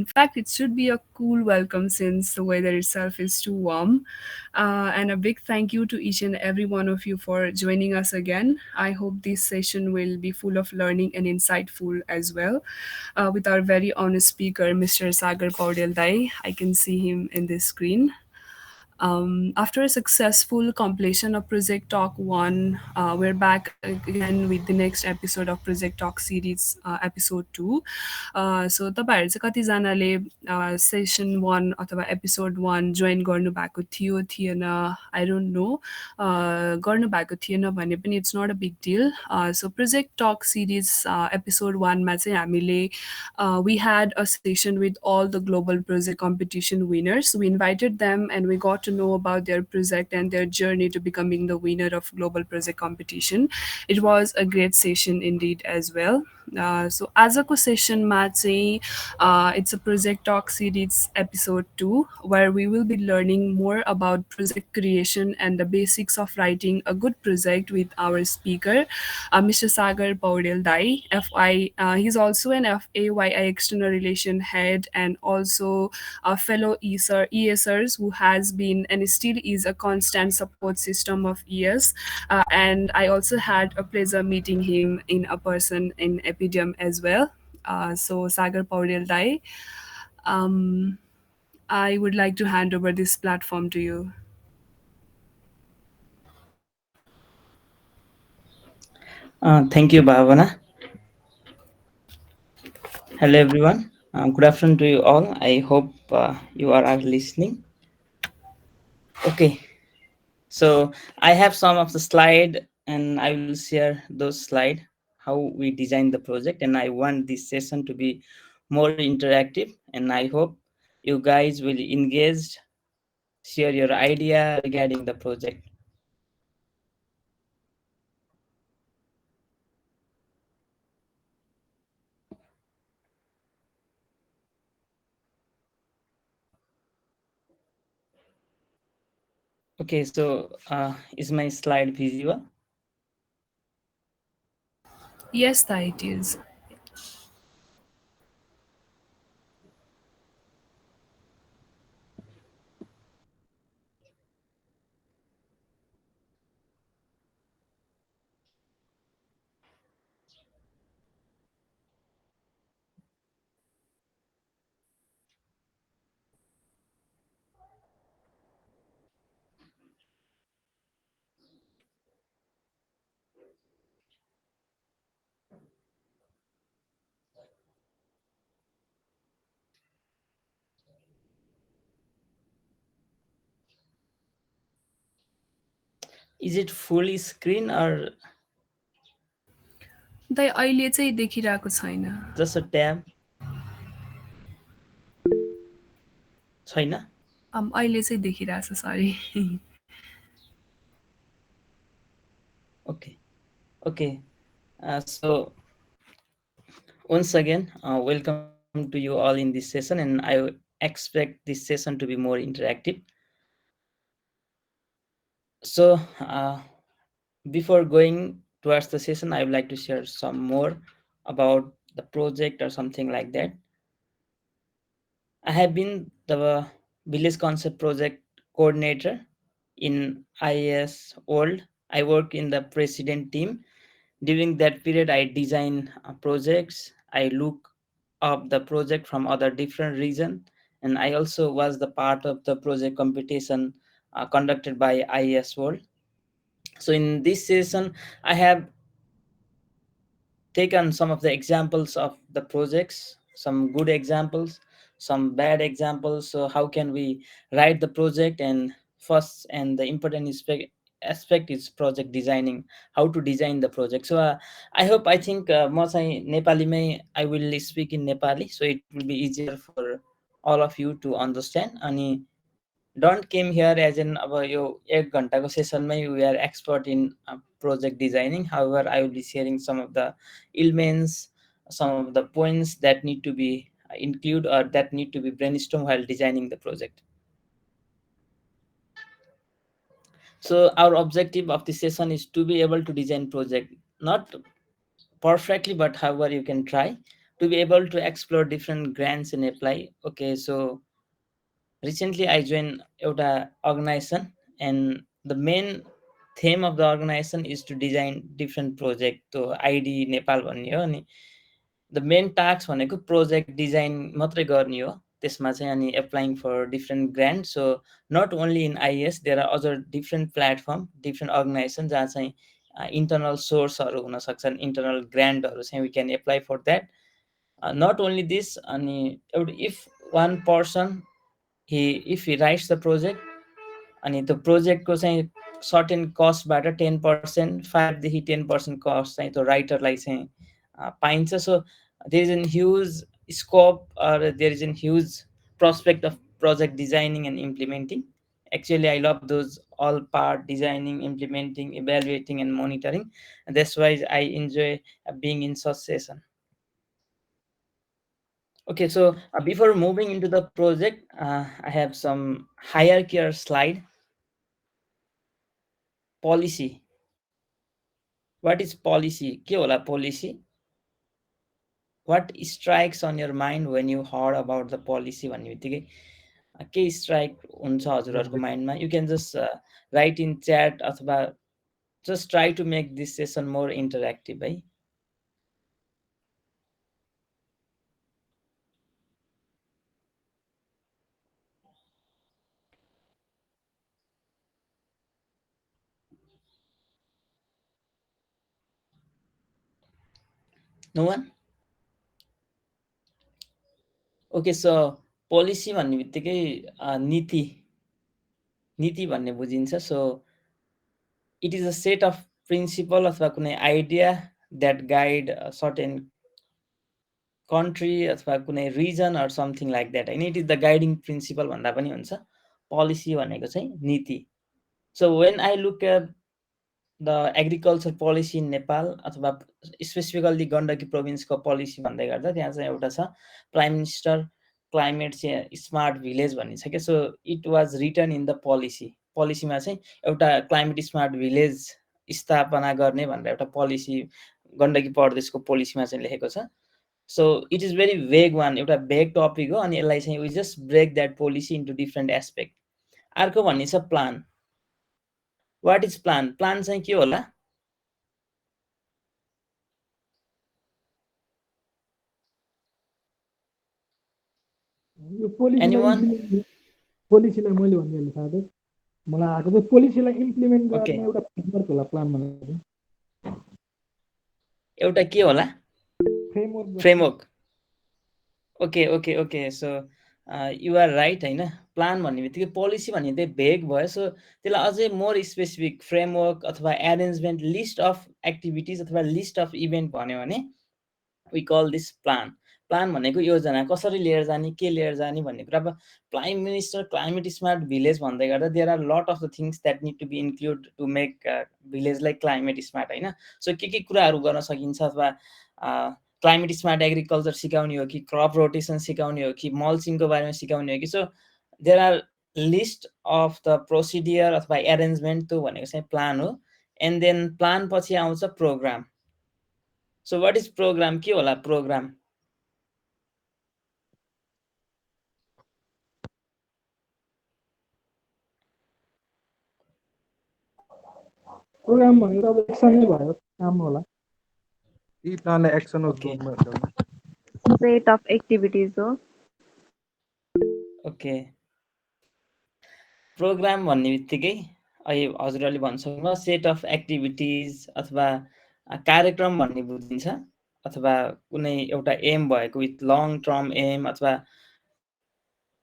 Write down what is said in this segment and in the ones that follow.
In fact, it should be a cool welcome since the weather itself is too warm. And a big thank you to each and every one of you for joining us again. I hope this session will be full of learning and insightful as well. With our very honest speaker, Mr. Sagar Paudel Dai. I can see him in this screen. After a successful completion of Project Talk 1, we're back again with the next episode of Project Talk series, episode 2. So तपाईँहरू चाहिँ कतिजनाले session 1 अथवा episode 1 join गर्नुभएको थियो थिएन I don't know गर्नुभएको थिएन भने पनि it's not a big deal so project talk series episode 1मा चाहिँ हामीले we had a session with all the global project competition winners. We invited them and we got to know about their project and their journey to becoming the winner of global project competition. It was a great session indeed as well. So आजको सेसनमा चाहिँ it's a project talk series episode 2 where we will be learning more about project creation and the basics of writing a good project with our speaker, Mr. Sagar Paudel Dai. He's also an FAYI External Relations Head and also a fellow ESers who has been and still is a constant support system of ES. And I also had a pleasure meeting him in a person in Epidem as well. So Sagar Paudel Dai, um, I would like to hand over this platform to you. Thank you, Bhavana. Hello, everyone. Good afternoon to you all. I hope you are listening. Okay, so I have some of the slide, and I will share those slide how we design the project, and I want this session to be more interactive, and I hope you guys will engage, share your idea regarding the project. Okay, so is my slide visible? Yes, Dai, it is. Is it fully screen or दाइ अहिले चाहिँ देखिरहेको छैन just a tab? छैन? अहिले चाहिँ देखिरहेछ sorry Okay. Okay. So once again, welcome to you all in this session, and I expect this session to be more interactive. So before going towards the session, I would like to share some more about the project or something like that. I have been the village concept project coordinator in IAS World. I work in the president team. During that period, I design projects. I look up the project from other different region, and I also was the part of the project competition conducted by IAS World. So in this session, I have taken some of the examples of the projects, some good examples, some bad examples. So how can we write the project? And first and the important aspect is project designing, how to design the project. So I think म चाहिँ नेपालीमै I will speak in Nepali, so it will be easier for all of you to understand. अनि don't came here as in अब यो 1 घण्टाको सेसनमै we are expert in project designing. However, I will be sharing some of the elements, some of the points that need to be included or that need to be brainstormed while designing the project. So our objective of this session is to be able to design project, not perfectly, but however you can try. to be able to explore different grants and apply. Okay, so recently I joined एउटा organization, and the main theme of the organization is to design different project. तो ID Nepal भन्ने हो, अनि the main task भनेको project design मात्रै गर्ने हो त्यसमा चाहिँ, अनि applying for different grant. So not only in IS, there are other different platform, different organisation जहाँ चाहिँ इन्टरनल सोर्सहरू हुन सक्छन्, इन्टरनल ग्रान्टहरू चाहिँ we can apply for that. Not only this, अनि एउटा if one person if he writes the project, अनि त्यो प्रोजेक्टको चाहिँ सर्टेन कस्टबाट 10%, 5 देखि 10% कस्ट चाहिँ त्यो राइटरलाई चाहिँ पाइन्छ. So there is an huge scope, there is an huge prospect of project designing and implementing. Actually, I love those all part: designing, implementing, evaluating, and monitoring. And that's why I enjoy being in such session. Okay, so before moving into the project, I have some hierarchy slide. Policy. What is policy? के होला policy? What strikes on your mind when you heard about the policy भन्ने बित्तिकै के strike हुन्छ हजुरहरूको माइन्डमा? You can just write in chat अथवा just try to make this session more interactive है. No one? Okay, so policy भन्ने बित्तिकै नीति नीति भन्ने बुझिन्छ. So it is a set of principle अथवा कुनै idea that guide a certain country अथवा कुनै reason or something like that हैन. It is the guiding principle भन्दा पनि हुन्छ. Policy भनेको चाहिँ नीति. So when I look at the agriculture policy in Nepal अथवा स्पेसिफिकल्ली गण्डकी प्रोभिन्सको पोलिसी भन्दै गर्दा त्यहाँ चाहिँ एउटा छ prime minister climate smart village भन्ने छ क्या. So it was written in the policy. पोलिसीमा चाहिँ एउटा क्लाइमेट स्मार्ट भिलेज स्थापना गर्ने भनेर एउटा पोलिसी गण्डकी प्रदेशको पोलिसीमा चाहिँ लेखेको छ. So it is very vague one, एउटा भेग टपिक हो, अनि यसलाई चाहिँ we just break that policy into different aspect. अर्को भन्ने छ plan. What is plan? Plan चाहिँ के होला? यो पोलिसीलाई मैले भनिहालेँ साथै, मलाई आएको चाहिँ पोलिसीलाई इम्प्लिमेन्ट गर्ने एउटा फ्रेमवर्क होला प्लान भनेको. एउटा के होला? Framework. Okay okay okay. So you are right होइन. प्लान भन्ने बित्तिकै पोलिसी भन्ने चाहिँ भेग भयो. सो त्यसलाई अझै मोर स्पेसिफिक फ्रेमवर्क अथवा एरेन्जमेन्ट, लिस्ट अफ एक्टिभिटिज अथवा लिस्ट अफ इभेन्ट भन्यो भने we call this plan. Plan भनेको योजना, कसरी लिएर जाने, के लिएर जाने भन्ने कुरा. अब prime minister climate smart village भन्दै गर्दा there are lot of the things that need to be include to make भिलेजलाई क्लाइमेट स्मार्ट होइन. सो के कुराहरू गर्न सकिन्छ, अथवा क्लाइमेट स्मार्ट एग्रिकल्चर सिकाउने हो कि क्रप रोटेसन सिकाउने हो कि मल्चिङको बारेमा सिकाउने हो कि. So there are list of the procedure अथवा एरेन्जमेन्ट, त्यो भनेको चाहिँ प्लान हो. एन्ड देन प्लान पछि आउँछ programme. So what is programme? के होला प्रोग्राम? प्रोग्राम भनेको अब एक्सन नै भयो, काम होला. यी प्लानलाई एक्सन हो सेट अफ एक्टिभिटिज हो. ओके. प्रोग्राम भन्ने बित्तिकै अहिले हजुरहरूले भन्छ सेट अफ एक्टिभिटिज अथवा कार्यक्रम भन्ने बुझिन्छ, अथवा कुनै एउटा एम भएको विथ लङ टर्म एम, अथवा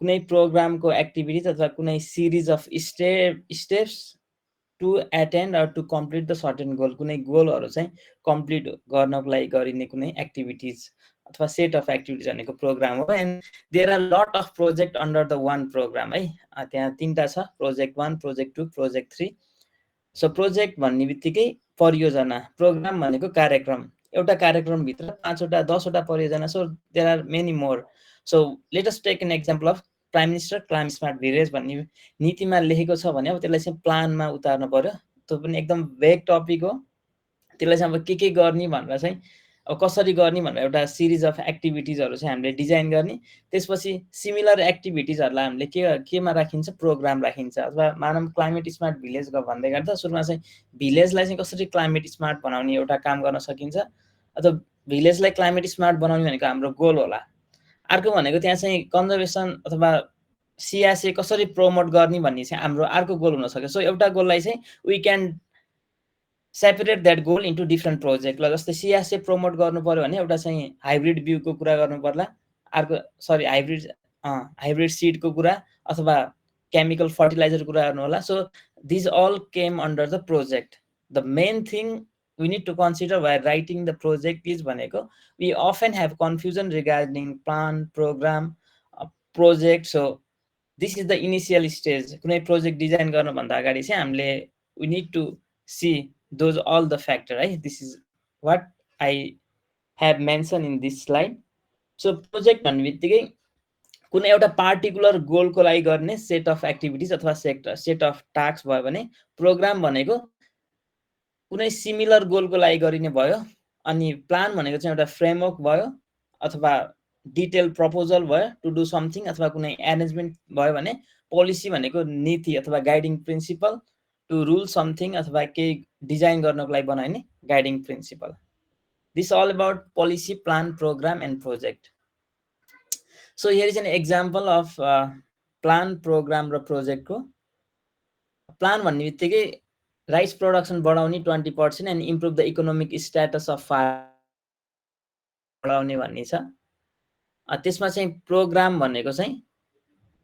कुनै प्रोग्रामको एक्टिभिटिज अथवा कुनै series of steps to attend or to complete the certain goal. कुनै गोलहरू चाहिँ कम्प्लिट गर्नको लागि गरिने कुनै एक्टिभिटिज अथवा सेट अफ एक्टिभिटिज भनेको प्रोग्राम हो. And there are lot of project under the one programme है. त्यहाँ 3टा छ, project 1, project 2, project 3. So project भन्ने बित्तिकै परियोजना, प्रोग्राम भनेको कार्यक्रम. एउटा कार्यक्रमभित्र 5वटा 10वटा परियोजना. So there are many more. So let us take an example of prime minister climate smart village भन्ने नीतिमा लेखेको छ भने अब त्यसलाई चाहिँ प्लानमा उतार्नु पर्यो. त्यो पनि एकदम भेग टपिक हो. त्यसलाई चाहिँ अब के गर्ने भनेर चाहिँ अब कसरी गर्ने भनेर एउटा सिरिज अफ एक्टिभिटिजहरू चाहिँ हामीले डिजाइन गर्ने। त्यसपछि सिमिलर एक्टिभिटिजहरूलाई हामीले केमा राखिन्छ, प्रोग्राम राखिन्छ। अथवा मानव क्लाइमेट स्मार्ट भिलेज भन्दै गर्दा सुरुमा चाहिँ भिलेजलाई चाहिँ कसरी क्लाइमेट स्मार्ट बनाउने एउटा काम गर्न सकिन्छ, अथवा भिलेजलाई क्लाइमेट स्मार्ट बनाउने भनेको हाम्रो गोल होला। अर्को भनेको त्यहाँ चाहिँ कन्जर्भेसन अथवा सिआरसी कसरी प्रमोट गर्ने भन्ने चाहिँ हाम्रो अर्को गोल हुनसक्छ। सो एउटा गोललाई चाहिँ we can separate that goal into different project. ल जस्तै सिआरसी प्रमोट गर्नु पऱ्यो भने एउटा चाहिँ हाइब्रिड बिउको कुरा गर्नु पर्ला, अर्को हाइब्रिड सिडको कुरा अथवा केमिकल फर्टिलाइजरको कुरा गर्नु होला। So these all came under the project. The main thing we need to consider while writing the project is भनेको we often have confusion regarding plan, program, project. So this is the initial stage. कुनै project design गर्नुभन्दा अगाडि चाहिँ हामीले we need to see those all the factor, right? This is what I have mentioned in this slide. So project भन्ने बित्तिकै कुनै एउटा particular गोलको लागि गर्ने सेट अफ एक्टिभिटिज अथवा सेट अफ टास्क भयो भने प्रोग्राम भनेको कुनै सिमिलर गोलको लागि गरिने भयो। अनि प्लान भनेको चाहिँ एउटा फ्रेमवर्क भयो अथवा डिटेल प्रपोजल भयो टु डु समथिङ, अथवा कुनै एरेन्जमेन्ट भयो भने पोलिसी भनेको नीति अथवा guiding principle to rule something अथवा केही डिजाइन गर्नको लागि बनाइने guiding principle. This all about policy, plan, programme and project. So here is an example of plan, programme र प्रोजेक्टको। प्लान भन्ने बित्तिकै राइस प्रोडक्सन बढाउने 20% and improve the economic status of बढाउने भन्ने छ। त्यसमा चाहिँ प्रोग्राम भनेको चाहिँ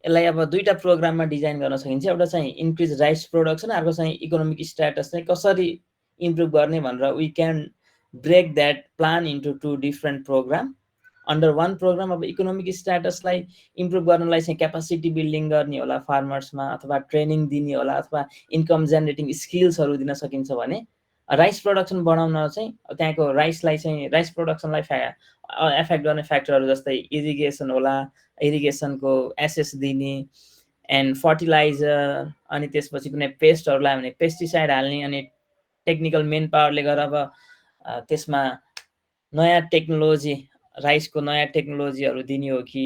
यसलाई अब दुईटा प्रोग्राममा डिजाइन गर्न सकिन्छ। एउटा चाहिँ इन्क्रिज राइस प्रोडक्सन, अर्को चाहिँ इकोनोमिक स्ट्याटस चाहिँ कसरी इम्प्रुभ गर्ने भनेर we can break that plan into two different programme. Under one programme अब इकोनोमिक स्ट्याटसलाई इम्प्रुभ गर्नलाई चाहिँ क्यापासिटी बिल्डिङ गर्ने होला फार्मर्समा, अथवा ट्रेनिङ दिने होला, अथवा इन्कम जेनेरेटिङ स्किल्सहरू दिन सकिन्छ भने राइस प्रोडक्सन बढाउन चाहिँ त्यहाँको राइसलाई चाहिँ राइस प्रोडक्सनलाई एफेक्ट गर्ने फ्याक्टरहरू जस्तै इरिगेसन होला, इरिगेसनको एसेस दिने एन्ड फर्टिलाइजर, अनि त्यसपछि कुनै पेस्टहरूलाई भने पेस्टिसाइड हाल्ने, अनि टेक्निकल मेन पावरले गर्दा अब त्यसमा नयाँ टेक्नोलोजी, राइसको नयाँ टेक्नोलोजीहरू दिने हो कि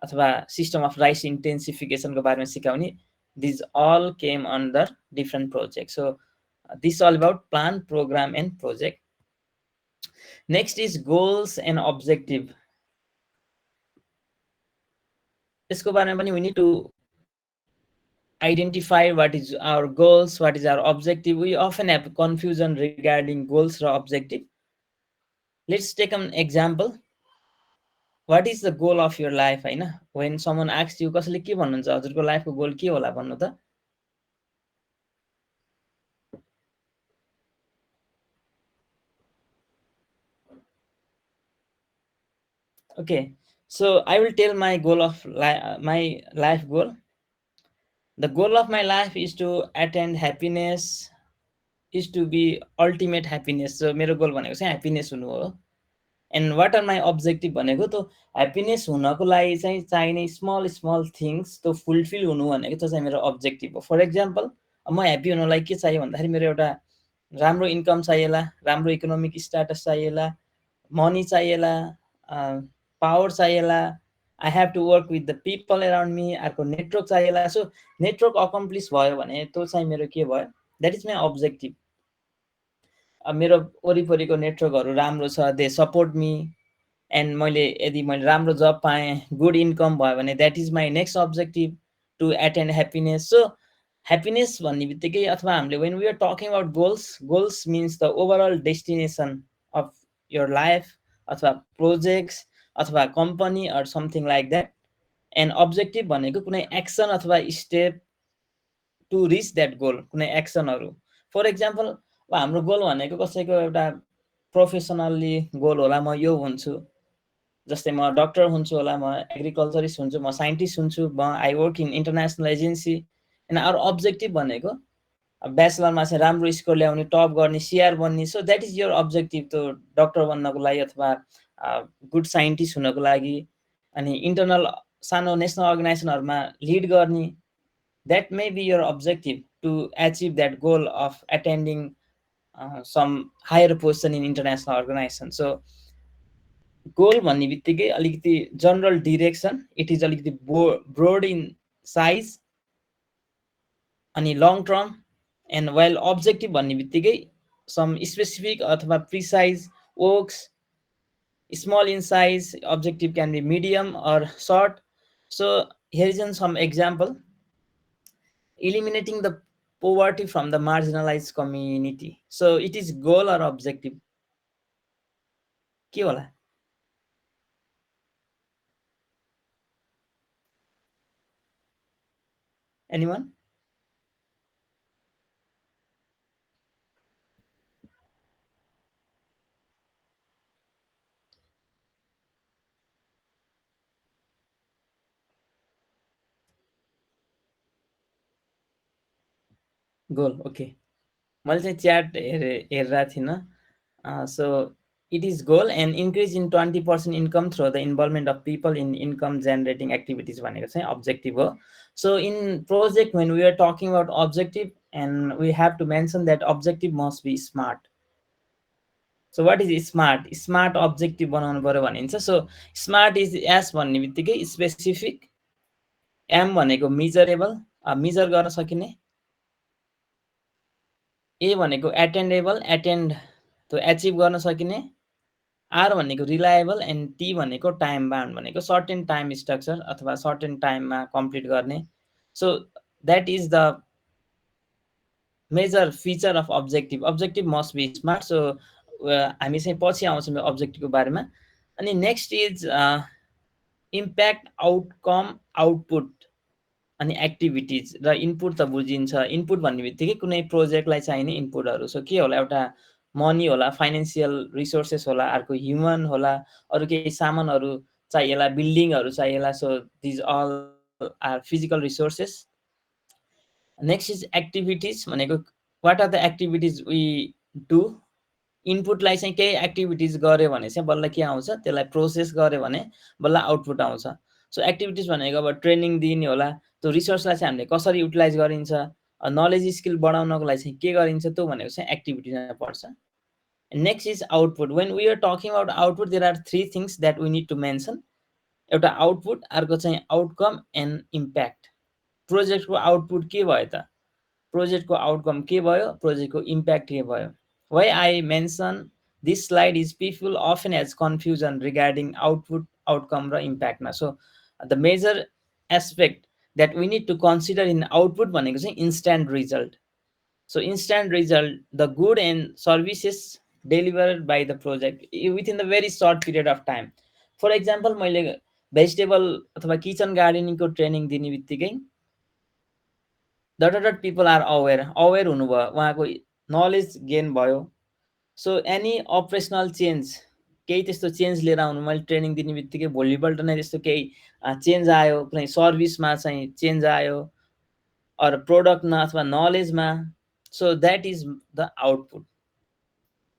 अथवा सिस्टम अफ राइस इन्टेन्सिफिकेसनको बारेमा सिकाउने। These all came under different project. So this all about plan, programme and project. Next is goals and objective. यसको बारेमा पनि we need to identify what is our goals, what is our objective. We often have confusion regarding goals or objective. Let's take an example. What is the goal of your life? हैन, when someone asks you कसैले के भन्नुहुन्छ हजुरको लाइफको goal के होला भन्नु त। Okay, so I will tell my goal of my life goal. The goal of my life is to attain happiness, is to be ultimate happiness. So मेरो गोल भनेको चाहिँ ह्याप्पिनेस हुनु हो। And what are my objective भनेको त happiness हुनको लागि चाहिँ चाहिने स्मल स्मल थिङ्स त फुलफिल हुनु भनेको त चाहिँ मेरो अब्जेक्टिभ हो। फर इक्जाम्पल म ह्याप्पी हुनलाई के चाहियो भन्दाखेरि मेरो एउटा राम्रो इन्कम चाहिएला, राम्रो इकोनोमिक स्ट्याटस चाहिएला, मनी चाहिएला, पावर चाहिएला, I have to work with the people around me, अर्को नेटवर्क चाहिएला। सो नेटवर्क अकम्प्लिस भयो भने त्यो चाहिँ मेरो के भयो, द्याट इज माई अब्जेक्टिभ। मेरो वरिपरिको नेटवर्कहरू राम्रो छ, दे सपोर्ट मी, एन्ड यदि मैले राम्रो जब पाएँ, गुड इन्कम भयो भने that is my next objective to attend happiness. So happiness भन्ने बित्तिकै अथवा हामीले when we are talking about goals means the overall destination of your life अथवा प्रोजेक्ट्स अथवा company or something like that. And objective भनेको कुनै action अथवा step to reach that goal, कुनै एक्सनहरू। फर इक्जाम्पल हाम्रो गोल भनेको कसैको एउटा प्रोफेसनल्ली गोल होला, म यो हुन्छु, जस्तै म डक्टर हुन्छु होला, म एग्रिकल्चरिस्ट हुन्छु, म साइन्टिस्ट हुन्छु, म I work in international agency. And our objective भनेको ब्याचलरमा चाहिँ राम्रो स्कोर ल्याउने, टप गर्ने, सिआर बन्ने। So that is your objective त डक्टर बन्नको लागि अथवा गुड साइन्टिस्ट हुनको लागि। अनि इन्टरनल सानो नेसनल अर्गनाइजेसनहरूमा लिड गर्ने, that may be your objective to achieve that goal of attending some higher position in international organization. So goal भन्ने बित्तिकै अलिकति जनरल डिरेक्सन, इट इज अलिकति ब्रोड इन साइज अनि long term, and while objective भन्ने बित्तिकै some specific अथवा precise works, small in size. Objective can be medium or short. So here is some example: eliminating the poverty from the marginalized community. So it is goal or objective, के होला? Anyone? Goal, okay. मैले चाहिँ chat हेरिरहेको थिइनँ। So it is goal and increase in 20% income through the involvement of people in income generating activities भनेको चाहिँ objective हो. So in project, when we are talking about objective, and we have to mention that objective must be smart. So what is smart? Smart objective बनाउनु पर्यो भनिन्छ. So smart is S भन्ने बित्तिकै specific, M भनेको measurable, measure गर्न सकिने, A भनेको attainable, attain to achieve गर्न सकिने, R भनेको रिलायबल, एन्ड टी भनेको टाइम बाउन्ड, भनेको सर्टेन टाइम स्ट्रक्चर अथवा सर्टेन टाइममा कम्प्लिट गर्ने. So that is the major feature of objective. Objective must be smart. सो हामी चाहिँ पछि आउँछौँ अब्जेक्टिभको बारेमा. अनि next is impact, outcome, output अनि एक्टिभिटिज र इनपुट त बुझिन्छ. इनपुट भन्ने बित्तिकै कुनै प्रोजेक्टलाई चाहिने इनपुटहरू. सो के होला? एउटा मनी होला, फाइनेन्सियल रिसोर्सेस होला, अर्को ह्युमन होला, अरू केही सामानहरू चाहिएला, बिल्डिङहरू चाहिएला. So these all are physical resources. Next is activities भनेको what are the activities we do. इनपुटलाई चाहिँ केही एक्टिभिटिज गऱ्यो भने चाहिँ बल्ल के आउँछ, त्यसलाई प्रोसेस गऱ्यो भने बल्ल आउटपुट आउँछ. सो एक्टिभिटिज भनेको अब ट्रेनिङ दिने होला, त्यो रिसोर्सलाई चाहिँ हामीले कसरी युटिलाइज गरिन्छ, नलेज स्किल बढाउनको लागि चाहिँ के गरिन्छ, त्यो भनेको चाहिँ एक्टिभिटिजमा पर्छ. Next is output. When we are talking about output, there are 3 things that we need to mention. एउटा आउटपुट, अर्को चाहिँ आउटकम एन्ड इम्प्याक्ट. प्रोजेक्टको आउटपुट के भयो त, प्रोजेक्टको आउटकम के भयो, प्रोजेक्टको इम्प्याक्ट के भयो. Why I mention this slide is people often has confusion regarding output, outcome र impact मा. So the major aspect that we need to consider in output भनेको चाहिँ instant result. So instant result, the good and services delivered by the project within the very short period of time. For example, मैले vegetable अथवा kitchen गार्डनिङको training दिने बित्तिकै dot people are अवेर हुनुभयो, उहाँको knowledge gain भयो. So any operational change, केही त्यस्तो change लिएर आउनु. मैले ट्रेनिङ दिने बित्तिकै भोलिपल्ट नै त्यस्तो केही चेन्ज आयो, कुनै सर्भिसमा चाहिँ चेन्ज आयो, अरू प्रोडक्टमा अथवा नलेजमा. So that is the output.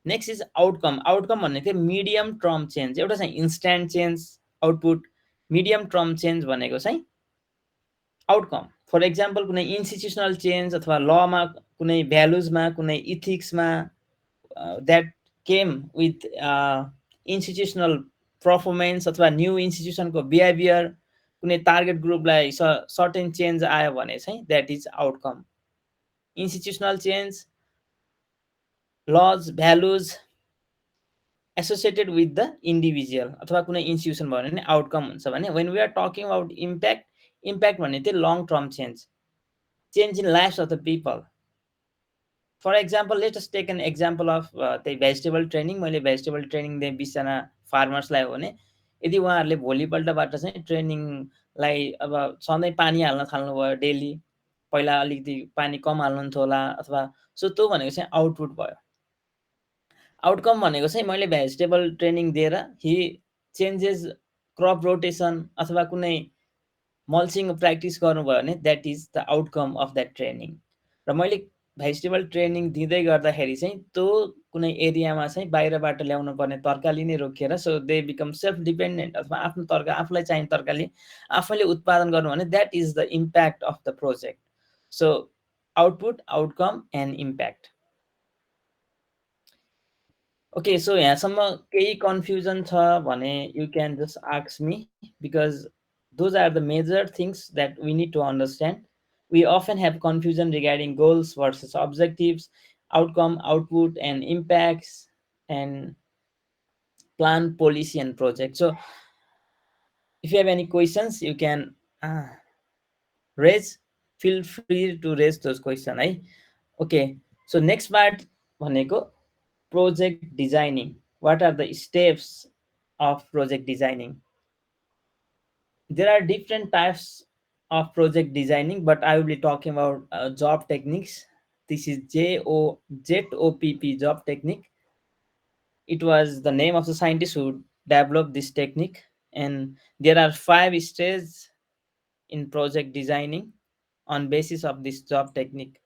Next is outcome. Outcome भनेको मिडियम टर्म चेन्ज. एउटा चाहिँ instant change output, medium term change भनेको चाहिँ आउटकम. फर इक्जाम्पल, कुनै इन्स्टिट्युसनल चेन्ज अथवा लमा, कुनै भ्यालुजमा, कुनै इथिक्समा, that came with institutional performance अथवा न्यू इन्स्टिट्युसनको बिहेभियर, कुनै टार्गेट ग्रुपलाई सर्टेन चेन्ज आयो भने चाहिँ that is outcome. Institutional change, laws, values associated with the individual अथवा कुनै इन्स्टिट्युसन भयो भने आउटकम हुन्छ भने. When we are talking about impact, impact भन्ने चाहिँ long term change, change in life of the people. For example, let us take an example of त्यही vegetable training. मैले भेजिटेबल ट्रेनिङ दिएँ 20जना फार्मर्सलाई हो भने, यदि उहाँहरूले भोलिपल्टबाट चाहिँ ट्रेनिङलाई अब सधैँ पानी हाल्न थाल्नुभयो डेली, पहिला अलिकति पानी कम हाल्नुहुन्थ्यो होला अथवा, सो त्यो भनेको चाहिँ आउटपुट भयो. आउटकम भनेको चाहिँ मैले भेजिटेबल ट्रेनिङ दिएर हि चेन्जेस क्रप रोटेसन अथवा कुनै मल्चिङ प्र्याक्टिस गर्नुभयो भने that is the outcome of that training. र मैले भेजिटेबल ट्रेनिङ दिँदै गर्दाखेरि चाहिँ त्यो कुनै एरियामा चाहिँ बाहिरबाट ल्याउनु पर्ने तरकारी नै रोकिएर, so they become self dependent अथवा आफ्नो तरकारी, आफूलाई चाहिने तरकारी आफैले उत्पादन गर्नु भने that is the impact of the project. So output, outcome and impact. Okay, so यहाँसम्म केही कन्फ्युजन छ भने you can just ask me, because those are the major things that we need to understand. We often have confusion regarding goals versus objectives, outcome, output, and impacts, and plan, policy, and project. So if you have any questions, you can raise. Feel free to raise those questions, है. Okay, so next part भनेको project designing. What are the steps of project designing? There are different types of project designing, but I will be talking about job techniques. This is JOPP job technique. It was the name of the scientist who developed this technique, and there are 5 stages in project designing on basis of this job technique.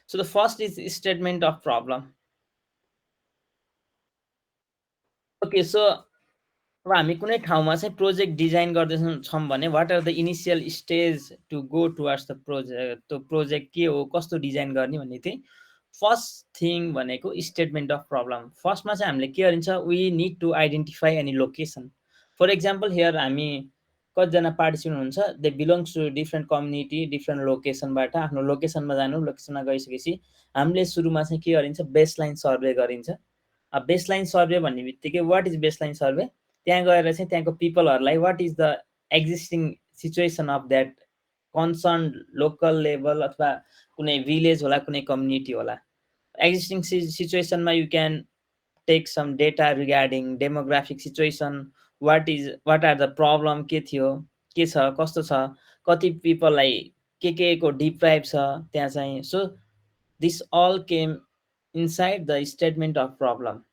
So the first is statement of problem. Okay, so अब हामी कुनै ठाउँमा चाहिँ project design गर्दैछौँ भने what are the initial stage to go towards the project, त्यो project के हो, कस्तो डिजाइन गर्ने भन्ने चाहिँ फर्स्ट थिङ भनेको स्टेटमेन्ट अफ प्रब्लम. फर्स्टमा चाहिँ हामीले के गरिन्छ, we need to identify any location. For example here हामी कतिजना पार्टिसिपेन्ट हुन्छ, they belongs to different community, different लोकेसनबाट आफ्नो लोकेसनमा जानु. लोकेसनमा गइसकेपछि हामीले सुरुमा चाहिँ के गरिन्छ, बेसलाइन सर्वे गरिन्छ. बेसलाइन सर्वे भन्ने बित्तिकै वाट इज बेसलाइन सर्वे, त्यहाँ गएर चाहिँ त्यहाँको पिपलहरूलाई what is the existing situation of that concern local level, अथवा कुनै भिलेज होला, कुनै कम्युनिटी होला. एक्जिस्टिङ सिचुएसनमा you can take some data regarding demographic situation, what are the problem, के थियो, के छ, कस्तो छ, कति पिपललाई के को डिप्राइभ छ त्यहाँ चाहिँ. So this all came inside the statement of problem.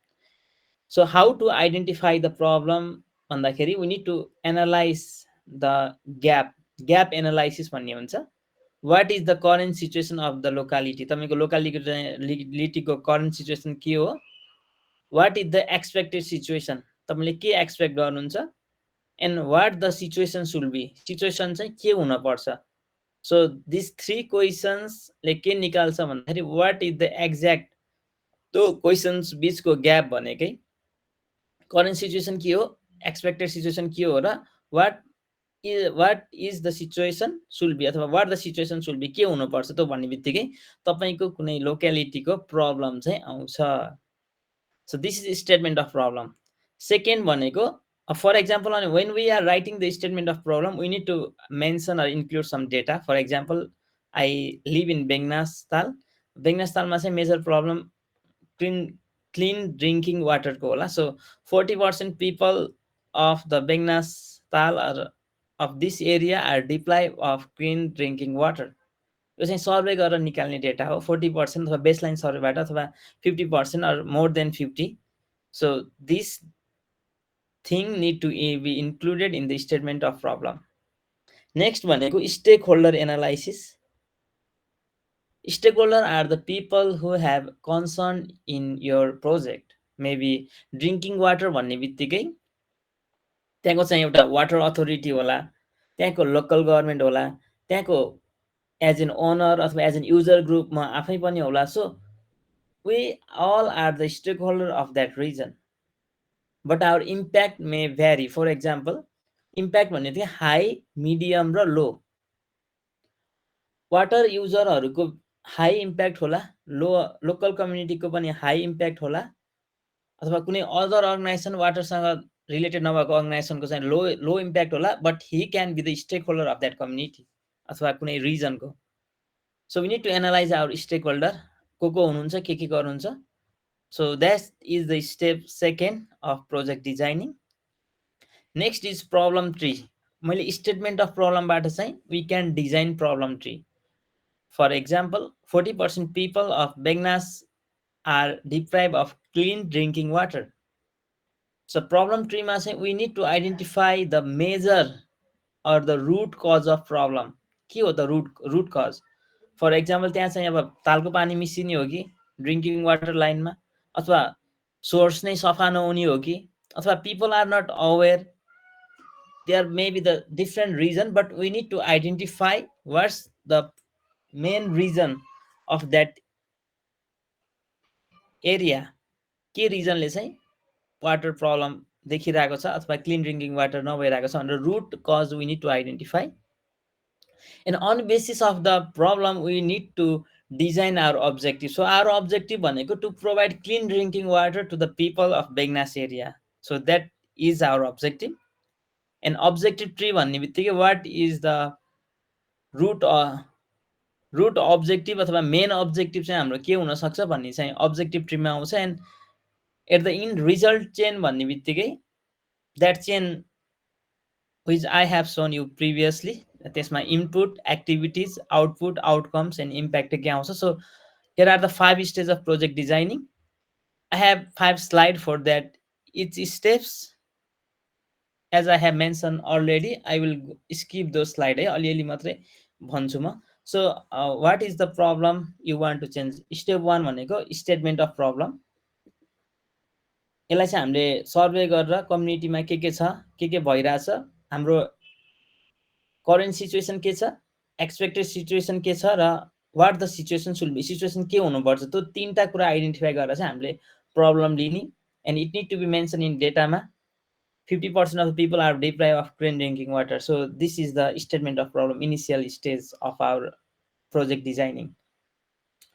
So how to identify the problem भन्दाखेरि we need to analyze the gap analysis भन्ने हुन्छ. What is the current situation of the locality, तपाईँको लोकालिटीको current situation के हो, what is the expected situation, तपाईँले के expect गर्नुहुन्छ, and what the situation should be, situation चाहिँ के हुन पर्छ. So these 3 questions ले के निकाल्छ भन्दाखेरि what is the exact, त्यो क्वेसन्स बिचको ग्याप भनेकै करेन्ट सिचुएसन के हो, एक्सपेक्टेड सिचुएसन के हो, र what is the situation should be, अथवा what the situation should be के हुनुपर्छ त्यो भन्ने बित्तिकै तपाईँको कुनै लोकेलिटीको प्रब्लम चाहिँ आउँछ. So this is statement of problem. Second भनेको for example, when we are writing the statement of problem we need to mention or include some data. For example, I live in Begnastal. बेगनासतालमा चाहिँ major problem clean drinking water को होला. So 40% people of the Begnas Tal or of this area are deprived of clean drinking water. यो चाहिँ survey गरेर निकाल्ने data हो. 40% अथवा बेसलाइन सर्वेबाट, अथवा 50% or more than 50. So this thing need to be included in the statement of problem. Next भनेको stakeholder analysis. Stakeholder are the people who have concern in your project. Maybe drinking water भन्ने बित्तिकै त्यहाँको चाहिँ एउटा water authority होला, त्यहाँको local government होला, त्यहाँको एज एन ओनर अथवा एज एन युजर ग्रुपमा आफै पनि होला. So we all are the stake holder of that region, but our impact may vary. For example, impact भन्ने थियो हाई, मिडियम र लो. वाटर युजरहरूको हाई इम्प्याक्ट होला, लोकल कम्युनिटीको पनि हाई इम्प्याक्ट होला, अथवा कुनै अदर अर्गनाइजेसन वाटरसँग रिलेटेड नभएको अर्गनाइजेसनको चाहिँ लो इम्प्याक्ट होला, but he can be the stake holder of that community अथवा कुनै रिजनको. So we need to analyse our stakeholder, को हुनुहुन्छ, के गर्नुहुन्छ. So that is the step second of project designing. Next is problem tree. मैले statement of प्रब्लमबाट चाहिँ we can design problem tree. For example, 40% people of Begnas are deprived of clean drinking water. So problem tree ma चाहिँ we need to identify the major or the root cause of problem. के हो त root cause? For example, त्यहाँ चाहिँ अब तालको पानी मिसिने हो कि ड्रिङ्किङ वाटर लाइनमा, अथवा सोर्स नै सफा नहुने हो कि, अथवा people are not aware. There may be the different reason, but we need to identify what's the main reason of that area के रिजनले चाहिँ वाटर प्रब्लम देखिरहेको छ अथवा क्लिन ड्रिङ्किङ वाटर नभइरहेको छ भनेर root cause we need to identify and on basis of the problem we need to design our objective so our objective भनेको to provide clean drinking water to the people of Begnas area so that is our objective and objective tree भन्ने बित्तिकै what is the root root objective अथवा main objective चाहिँ हाम्रो के हुनसक्छ भन्ने चाहिँ अब्जेक्टिभ ट्रीमा आउँछ and at the in result chain भन्ने बित्तिकै that chain which I have shown you previously त्यसमा input activities output outcomes and impact के आउँछ so here are the 5 stage of project designing I have 5 slide for that each steps as I have mention already I will skip those slide है अलिअलि मात्रै भन्छु म so what is the problem you want to change step 1 भनेको statement of problem यसलाई चाहिँ हामीले survey गरेर कम्युनिटीमा के छ के भइरहेछ हाम्रो करेन्ट सिचुएसन के छ एक्सपेक्टेड सिचुएसन के छ र what the situation should be situation के हुनुपर्छ त्यो तीनटा कुरा आइडेन्टिफाई गरेर चाहिँ हामीले प्रब्लम लिने and it need to be mention in डेटामा 50% of the people are deprived of clean drinking water. So this is the statement of problem, initial stage of our project designing.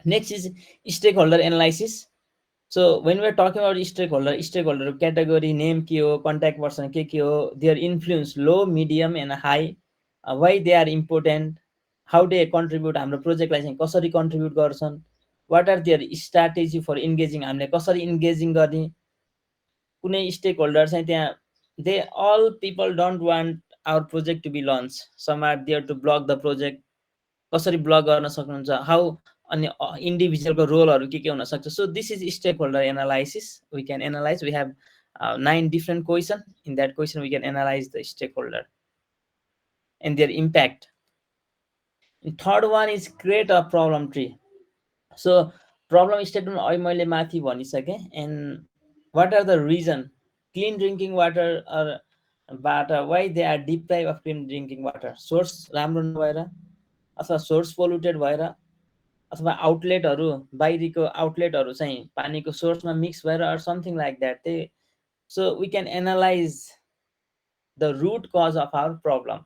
Next is stakeholder analysis. So when we're talking about stakeholder category, name ke ho, contact person ke ho, their influence low, medium and high, why they are important, how they contribute हाम्रो प्रोजेक्टलाई चाहिँ कसरी contribute गर्छन्, what are their strategy for engaging, हामीले कसरी engaging गर्ने, कुनै stakeholder चाहिँ त्यहाँ they all people don't want our project to be launched, some are there to block the project, कसरी ब्लक गर्न सक्नुहुन्छ, हाउ अनि इन्डिभिजुअलको रोलहरू के हुन सक्छ. So this is stakeholder analysis we can analyse we have 9 different question in that question we can analyze the stakeholder and their impact. And third one is create a problem tree. So problem statement अहिले मैले माथि भनिसकेँ and what are the reason clean drinking water or बाट why they are deprived of clean drinking water, source राम्रो नभएर अथवा source polluted भएर अथवा आउटलेटहरू बाहिरीको आउटलेटहरू चाहिँ पानीको सोर्समा मिक्स भएर or something like that they so we can analyse the root cause of our problem.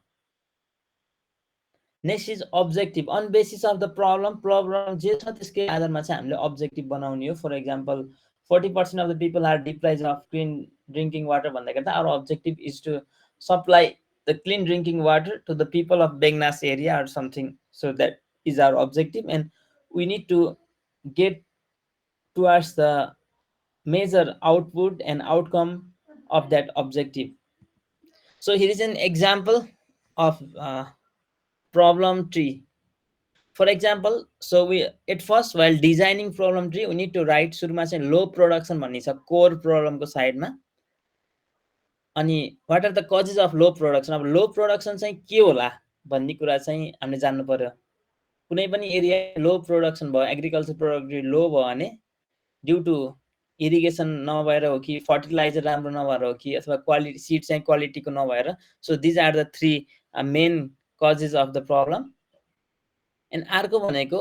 Next is objective on basis of the problem जे छ त्यसकै आधारमा चाहिँ हामीले अब्जेक्टिभ बनाउने हो. For example 40% of the people are deprive of clean drinking water भन्दा गर्दा our objective is to supply the clean drinking water to the people of Begnas area or something. So that is our objective and we need to get towards the measure output and outcome of that objective. So here is an example of problem tree. For example, so we at first while designing problem tree we need to write सुरुमा चाहिँ low production भन्ने छ core problem को साइडमा. अनि what are the causes of low production, अब low production चाहिँ के होला भन्ने कुरा चाहिँ हामीले जान्नु पर्यो. कुनै पनि एरिया लो प्रोडक्सन भयो एग्रिकल्चर प्रोडक्टिभिटी लो भयो भने ड्यू टु इरिगेसन नभएर हो कि फर्टिलाइजर राम्रो नभएर हो कि अथवा क्वालिटी सिड चाहिँ क्वालिटीको नभएर. So these are the 3 main causes of the problem. And अर्को भनेको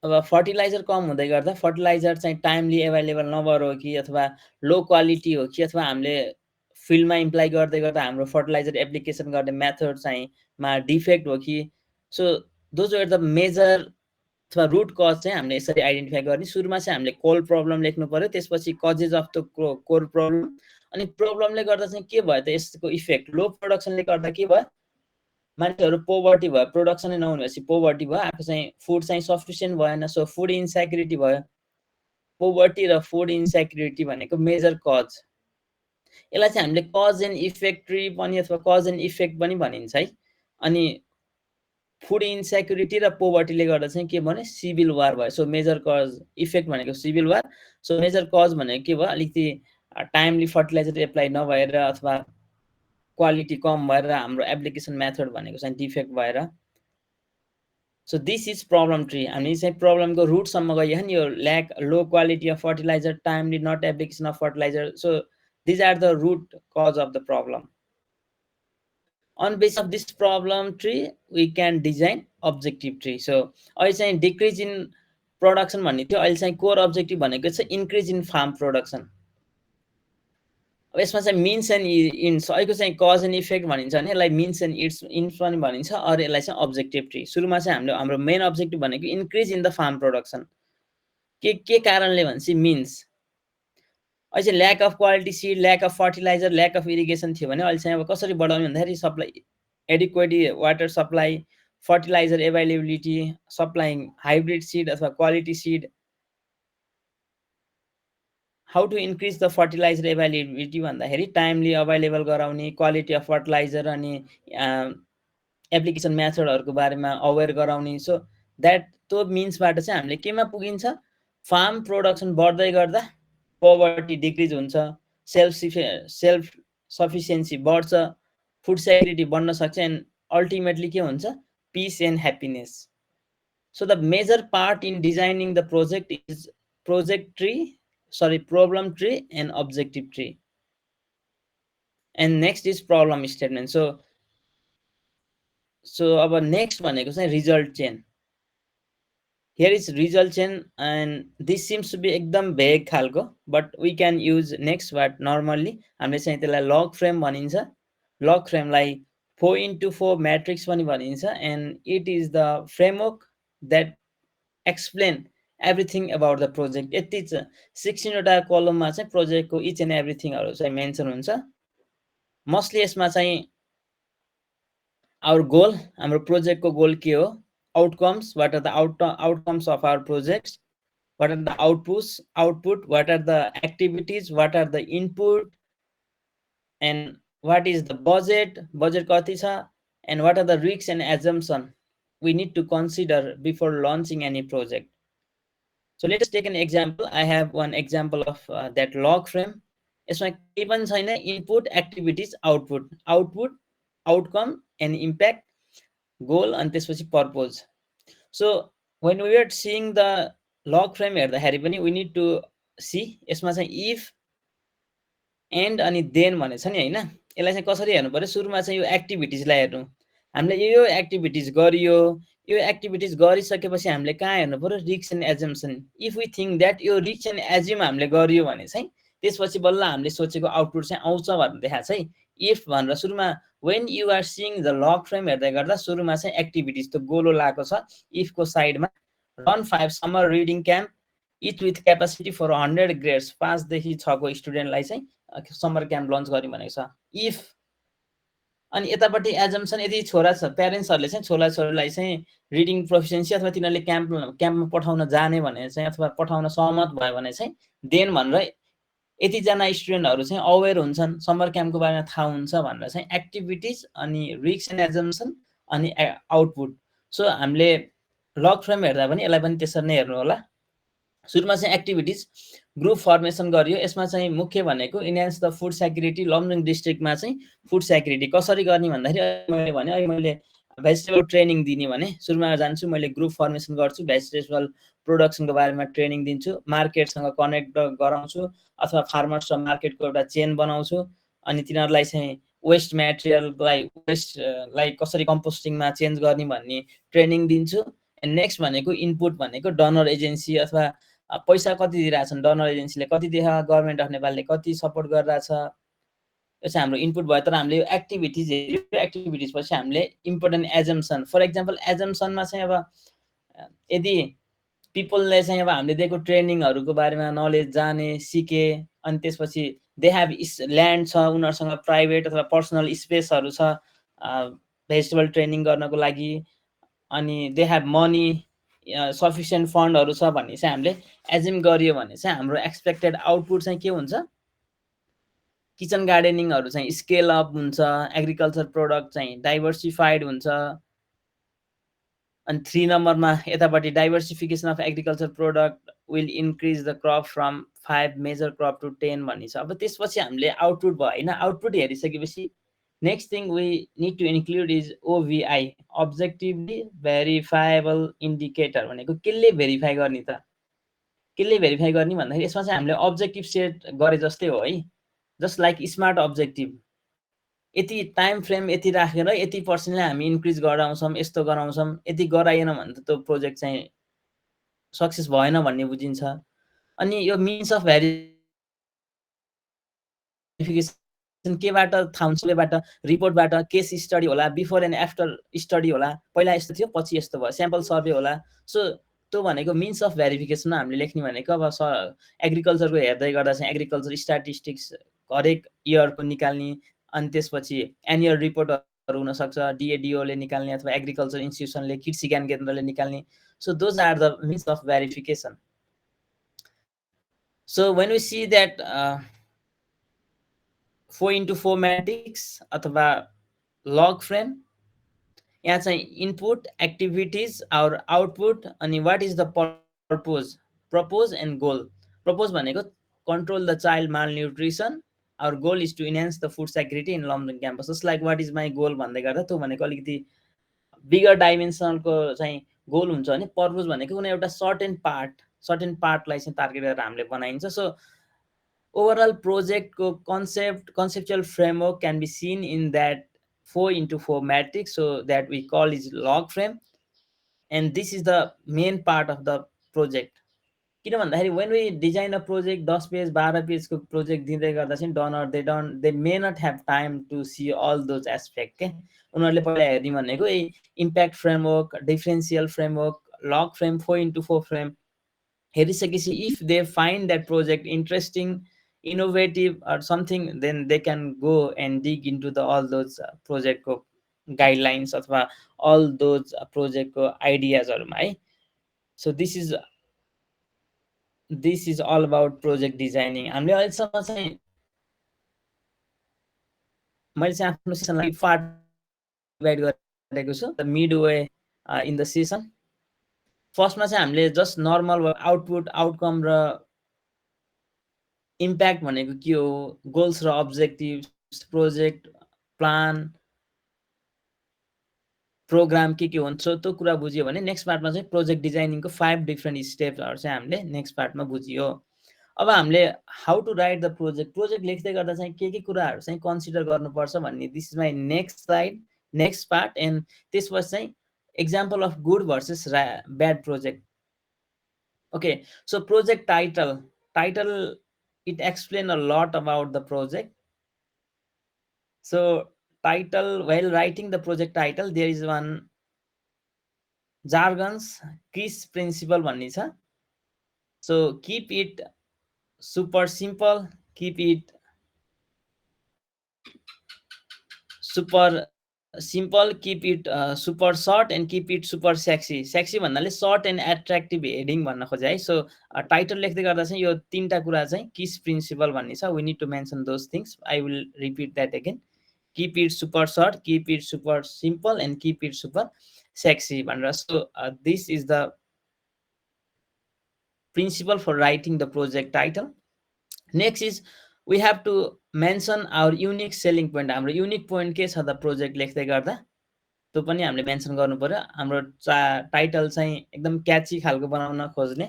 अब फर्टिलाइजर कम हुँदै गर्दा फर्टिलाइजर चाहिँ टाइमली एभाइलेबल नभएर हो कि अथवा लो क्वालिटी हो कि अथवा हामीले फिल्डमा इम्प्लाइ गर्दै गर्दा हाम्रो फर्टिलाइजर एप्लिकेसन गर्ने मेथड चाहिँ मा डिफेक्ट हो कि. So those are the major अथवा रुट कज चाहिँ हामीले यसरी आइडेन्टिफाई गर्ने. सुरुमा चाहिँ हामीले कोर प्रब्लम लेख्नु पर्यो, त्यसपछि causes of the core problem. अनि प्रब्लमले गर्दा चाहिँ के भयो त यसको इफेक्ट लो प्रोडक्सनले गर्दा के भयो मान्छेहरू पोभर्टी भयो, प्रोडक्सनै नहुनेपछि पोभर्टी भयो, आफू चाहिँ फुड चाहिँ सफिसियन्ट भएन. सो फुड इन्सेक्युरिटी भयो. पोभर्टी र फुड इन्सेक्युरिटी भनेको मेजर कज. यसलाई चाहिँ हामीले कज एन्ड इफेक्ट ट्री पनि अथवा कज एन्ड इफेक्ट पनि भनिन्छ है. अनि फुड इन्सेक्युरिटी र पोभर्टीले गर्दा चाहिँ के भने सिभिल वार भयो. सो मेजर कज इफेक्ट भनेको civil war. So major cause भनेको के भयो अलिकति टाइमली फर्टिलाइजर एप्लाई नभएर अथवा क्वालिटी कम भएर हाम्रो एप्लिकेसन मेथड भनेको चाहिँ डिफेक्ट भएर. So this is problem tree. हामी चाहिँ प्रब्लमको रुटसम्म गयो नि, यो lack low quality of fertiliser, timely not application of fertiliser. So these are the root cause of the problem. On base of this problem tree we can design objective tree. So I say decrease in production भन्ने थियो, अहिले चाहिँ core objective भनेको चाहिँ increase in farm production. अब यसमा चाहिँ means and इन्स, अहिलेको चाहिँ कज एन्ड इफेक्ट भनिन्छ भने यसलाई मिन्स एन्ड इन्स पनि भनिन्छ, अरू यसलाई चाहिँ अब्जेक्टिभ ट्री। सुरुमा चाहिँ हाम्रो मेन अब्जेक्टिभ भनेको increase in the farm production. के कारणले भनेपछि मिन्स, अहिले चाहिँ lack of quality seed, lack of fertiliser, lack of irrigation थियो भने अहिले चाहिँ अब कसरी बढाउने भन्दाखेरि supply, adequate water supply, fertiliser availability, supplying hybrid seed अथवा quality seed. How to increase the fertiliser availability भन्दाखेरि टाइमली अभाइलेबल गराउने, क्वालिटी अफ फर्टिलाइजर अनि एप्लिकेसन मेथडहरूको बारेमा अवेर गराउने। सो द्याट त्यो मिन्सबाट चाहिँ हामीले केमा पुगिन्छ, फार्म प्रोडक्सन बढ्दै गर्दा पोभर्टी डिक्रिज हुन्छ, सेल्फ सफिसियन्सी बढ्छ, फुड सेक्युरिटी बढ्न सक्छ, एन्ड अल्टिमेटली के हुन्छ, peace and happiness. So the major part in designing the project is problem tree and objective tree. And next is problem statement. So अब next भनेको चाहिँ result chain. Here is result chain and this seems to be एकदम भेग खालको, but we can use next word normally. हामीले चाहिँ त्यसलाई log frame भनिन्छ। log frame लाई 4x4 matrix पनि भनिन्छ, and it is the framework that explain everything about the project. यति 16वटा कलममा चाहिँ प्रोजेक्टको इच एन्ड एभ्रिथिङहरू चाहिँ मेन्सन हुन्छ। मोस्टली यसमा चाहिँ आवर गोल, हाम्रो प्रोजेक्टको गोल के हो, outcomes, what are the outcomes of our projects, what are the output, what are the activities, what are the input, and what is the budget कति छ, and what are the risk and assumption we need to consider before launching any project. So let us take an example. I have one example of that log frame. यसमा केही पनि छैन, input, activities, output, outcome and impact, goal, अनि त्यसपछि purpose. So when we are seeing the log frame हेर्दाखेरि पनि we need to see, यसमा चाहिँ if एन्ड अनि देन भनेको छ नि हैन, यसलाई चाहिँ कसरी हेर्नु पर्यो, सुरुमा चाहिँ यो एक्टिभिटिजलाई हेर्नु, हामीले यो एक्टिभिटिज गरियो, यो एक्टिभिटिज गरिसकेपछि हामीले कहाँ हेर्नु पर्यो, risk and assumption. If we think that यो रिस्क एन्ड एज्युम हामीले गरियो भने चाहिँ त्यसपछि बल्ल हामीले सोचेको आउटपुट चाहिँ आउँछ भनेर देखाएको छ है। इफ भनेर सुरुमा when you are seeing the log frame हेर्दै गर्दा सुरुमा चाहिँ एक्टिभिटिज त गोलो लागेको छ, इफको साइडमा run 5 summer reading camp each with capacity for 100 grades, 5 देखि 6 को स्टुडेन्टलाई चाहिँ समर क्याम्प लन्च गर्ने भनेको छ, इफ। अनि यतापट्टि एजम्पसन, यदि छोरा छ प्यारेन्ट्सहरूले चाहिँ छोराछोरीलाई चाहिँ रिडिङ प्रोफिसियन्सी अथवा तिनीहरूले क्याम्पमा पठाउन जाने भने चाहिँ अथवा पठाउन सहमत भयो भने चाहिँ देन भनेर यतिजना स्टुडेन्टहरू चाहिँ अवेर हुन्छन्, समर क्याम्पको बारेमा थाहा हुन्छ भनेर चाहिँ एक्टिभिटिज अनि रिस्क एन्ड एजम्पसन अनि आउटपुट। सो हामीले लग फ्रेम हेर्दा पनि यसलाई पनि त्यसरी नै हेर्नु होला। सुरुमा चाहिँ एक्टिभिटिज ग्रुप फर्मेसन गरियो, यसमा चाहिँ मुख्य भनेको enhance the food security. Lamjung डिस्ट्रिक्टमा चाहिँ फुड सेक्युरिटी कसरी गर्ने भन्दाखेरि मैले भेजिटेबल ट्रेनिङ दिने भने सुरुमा जान्छु, मैले ग्रुप फर्मेसन गर्छु, भेजिटेबल प्रोडक्सनको बारेमा ट्रेनिङ दिन्छु, मार्केटसँग कनेक्ट गराउँछु अथवा फार्मर्स र मार्केटको एउटा चेन बनाउँछु, अनि तिनीहरूलाई चाहिँ वेस्ट मेटेरियललाई कसरी कम्पोस्टिङमा चेन्ज गर्ने भन्ने ट्रेनिङ दिन्छु। एन्ड नेक्स्ट भनेको इनपुट भनेको डोनर एजेन्सी अथवा पैसा कति दिइरहेछन्, डोनर एजेन्सीले कति दिए, गभर्मेन्ट अफ नेपालले कति सपोर्ट गरिरहेछ, यो चाहिँ हाम्रो इनपुट भयो। तर हामीले यो एक्टिभिटिज हेऱ्यो, एक्टिभिटिज पछि हामीले इम्पोर्टेन्ट एजम्पसन, फर इक्जाम्पल एजम्पसनमा चाहिँ अब यदि पिपलले चाहिँ अब हामीले दिएको ट्रेनिङहरूको बारेमा नलेज जाने सिके, अनि त्यसपछि दे हेभ ल्यान्ड छ, उनीहरूसँग प्राइभेट अथवा पर्सनल स्पेसहरू छ भेजिटेबल ट्रेनिङ गर्नको लागि, अनि दे हेभ मनी, सफिसियन्ट फन्डहरू छ भन्ने चाहिँ हामीले एज्युम गरियो भने चाहिँ हाम्रो एक्सपेक्टेड आउटपुट चाहिँ के हुन्छ, किचन गार्डनिङहरू चाहिँ स्केल अप हुन्छ, एग्रिकल्चर प्रोडक्ट चाहिँ डाइभर्सिफाइड हुन्छ। अनि 3 नम्बरमा यतापट्टि diversification of agriculture product will increase the crop from 5 major crop to 10 भन्ने छ। अब त्यसपछि हामीले आउटपुट भयो होइन, आउटपुट हेरिसकेपछि next thing we need to include is OVI, objectively verifiable indicator. भनेको केले भेरिफाई गर्ने त, केले भेरिफाई गर्ने भन्दाखेरि यसमा चाहिँ हामीले अब्जेक्टिभ सेट गरे जस्तै हो है, जस्ट लाइक स्मार्ट अब्जेक्टिभ, यति टाइम फ्रेम यति राखेर यति पर्सेन्टले हामी इन्क्रिज गराउँछौँ, यस्तो गराउँछौँ, यति गराएन भने त त्यो प्रोजेक्ट चाहिँ सक्सेस भएन भन्ने बुझिन्छ। अनि यो मिन्स अफ भेरिफिकेसन केबाट थाहा हुन्छ भनेबाट रिपोर्टबाट, केस स्टडी होला, बिफोर एन्ड आफ्टर स्टडी होला। पहिला यस्तो थियो पछि यस्तो भयो, स्याम्पल सर्भे होला। सो त्यो भनेको मिन्स अफ भेरिफिकेसनमा हामीले लेख्ने भनेको अब एग्रिकल्चरको हेर्दै गर्दा चाहिँ एग्रिकल्चर स्ट्याटिस्टिक्स हरेक इयरको निकाल्ने, अनि त्यसपछि एनुअल रिपोर्टहरू हुनसक्छ, डिएडिओले निकाल्ने अथवा एग्रिकल्चर इन्स्टिट्युसनले, कृषि ज्ञान केन्द्रले निकाल्ने। So those are the means of verification. So when we see that 4x4 matrix अथवा log frame, यहाँ चाहिँ इनपुट, एक्टिभिटिज और आउटपुट, अनि what is the purpose, purpose and goal. Purpose भनेको control the child malnutrition, our goal is to enhance the food security in Lamjung campus. Just like what is my goal भन्दै गर्दा त्यो भनेको अलिकति बिगर डाइमेन्सनलको चाहिँ goal हुन्छ भने पर्पोज भनेको कुनै एउटा सर्टेन पार्टलाई चाहिँ टार्गेट गरेर हामीले बनाइन्छ। So overall project ko conceptual framework can be seen in that 4x4 matrix, so that we call is log frame, and this is the main part of the project. किन भन्दाखेरि when we design a project 10 page 12 पेजको project दिँदै गर्दा चाहिँ they may not have time to see all those aspects के। उनीहरूले पहिला हेर्ने भनेको impact framework, differential framework, log frame, 4x4 frame हेरिसकेपछि if they find that project interesting, innovative or something, then they can go and dig into all those project को guidelines अथवा all those project को ideas हरुमा है। So this is all about project designing। हामीले अहिलेसम्म चाहिँ मैले चाहिँ आफ्नो सेसनलाई पार्टमा डिभाइड गरेको छु, the mid way in the session. फर्स्टमा चाहिँ हामीले जस्ट नर्मल आउटपुट, आउटकम र इम्प्याक्ट भनेको के हो, गोल्स र अब्जेक्टिभ्स, प्रोजेक्ट प्लान, प्रोग्राम के हुन्छ त्यो कुरा बुझियो भने नेक्स्ट पार्टमा चाहिँ प्रोजेक्ट डिजाइनिङको 5 डिफरेन्ट स्टेप्सहरु चाहिँ हामीले नेक्स्ट पार्टमा बुझियो। अब हामीले how to write the project लेख्दै गर्दा चाहिँ के कुराहरु चाहिँ कन्सिडर गर्नुपर्छ भन्ने, this is my next slide, next part. And त्यसपछि चाहिँ example of good versus bad project. Okay, so project title it explains a lot about the project. So title, while writing the project title, there is one jargons, KISS principle भन्ने छ। So keep it super simple, keep it super short and keep it super sexy। Sexy भन्नाले short and attractive heading भन्न खोजे है। So title लेख्दै गर्दा चाहिँ यो तीनटा कुरा चाहिँ किस प्रिन्सिपल भन्ने छ। we need to mention those things, I will repeat that again, keep it super short, keep it super simple and keep it super sexy भनेर। so this is the principle for writing the project title। next is we have to mention our unique selling point। हाम्रो unique point के छ त project लेख्दै गर्दा त्यो पनि हामीले मेन्सन गर्नु पर्यो। हाम्रो टाइटल चाहिँ एकदम क्याची खालको बनाउन खोज्ने।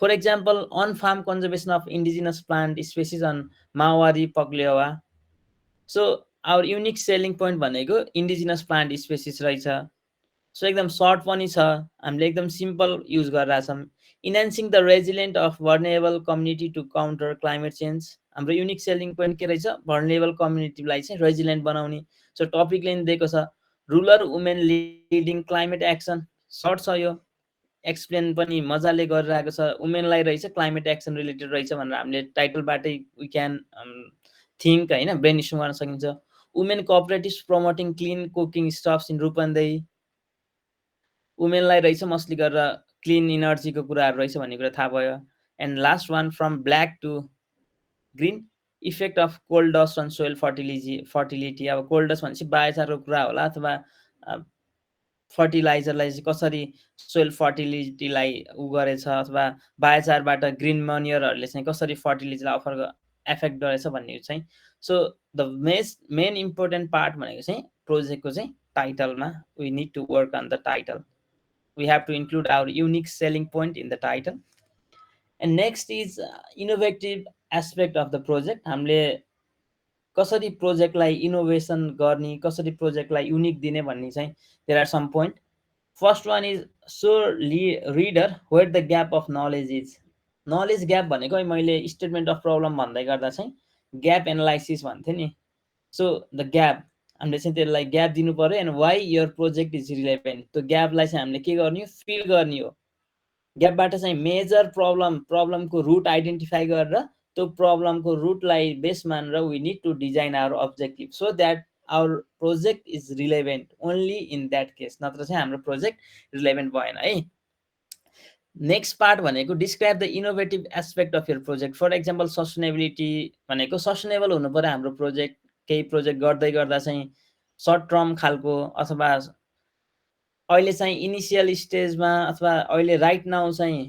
For example on farm conservation of indigenous plant species on Maowari Paglewa. So our unique selling point भनेको इन्डिजिनस प्लान्ट स्पेसिस रहेछ। सो एकदम सर्ट पनि छ, हामीले एकदम सिम्पल युज गरेर छौँ। Enhancing the resilient of vulnerable community to counter climate change. हाम्रो युनिक सेलिङ पोइन्ट के रहेछ, भर्नेबल कम्युनिटीलाई चाहिँ रेजिलेन्ट बनाउने। सो टपिकले नि दिएको छ rural women leading climate action, short छ यो, एक्सप्लेन पनि मजाले गरिरहेको छ। वुमेनलाई रहेछ क्लाइमेट एक्सन रिलेटेड रहेछ भनेर हामीले टाइटलबाटै वी क्यान थिङ्क होइन, ब्रेन स्ट्रोम गर्न सकिन्छ। Women cooperatives promoting clean cooking stuffs in Rupandehi, वुमेनलाई रहेछ मस्टली गरेर क्लिन इनर्जीको कुराहरू रहेछ भन्ने कुरा थाहा भयो। And last one, from black to green, effect of cold dust on soil fertility. अब कोल्ड डस्ट भनेपछि बायोचारको कुरा होला, अथवा फर्टिलाइजरलाई चाहिँ कसरी सोइल फर्टिलिटीलाई उ गरेछ, अथवा बायोचारबाट ग्रिन मनियरहरूले चाहिँ कसरी फर्टिलिटीलाई एफेक्ट गरेछ भन्ने चाहिँ। So the main important part भनेको चाहिँ प्रोजेक्टको चाहिँ टाइटलमा we need to work on the title. We have to include our unique selling point in the title। And next is innovative aspect of the project। हामीले कसरी प्रोजेक्टलाई innovation गर्ने, कसरी प्रोजेक्टलाई unique दिने भन्ने चाहिँ there are some point. First one is so reader where the gap of knowledge is. Knowledge gap भनेको मैले statement of problem भन्दै गर्दा चाहिँ ग्याप एनालाइसिस भन्थेँ नि। सो द ग्याप हामीले चाहिँ त्यसलाई ग्याप दिनु पऱ्यो and why your project is relevant. त्यो ग्यापलाई चाहिँ हामीले के गर्ने हो, फिल गर्ने हो। ग्यापबाट चाहिँ मेजर प्रब्लमको रुट आइडेन्टिफाई गरेर त्यो प्रब्लमको रुटलाई बेस मानेर we need to design our objective so that our project is relevant only in that case, नत्र चाहिँ हाम्रो प्रोजेक्ट रिलेभेन्ट भएन है। नेक्स्ट पार्ट भनेको describe the innovative aspect of your project. For example sustainability भनेको sustainable हुनु पऱ्यो हाम्रो प्रोजेक्ट। केही प्रोजेक्ट गर्दै गर्दा चाहिँ सर्ट टर्म खालको अथवा अहिले चाहिँ इनिसियल स्टेजमा अथवा अहिले राइट नाउ चाहिँ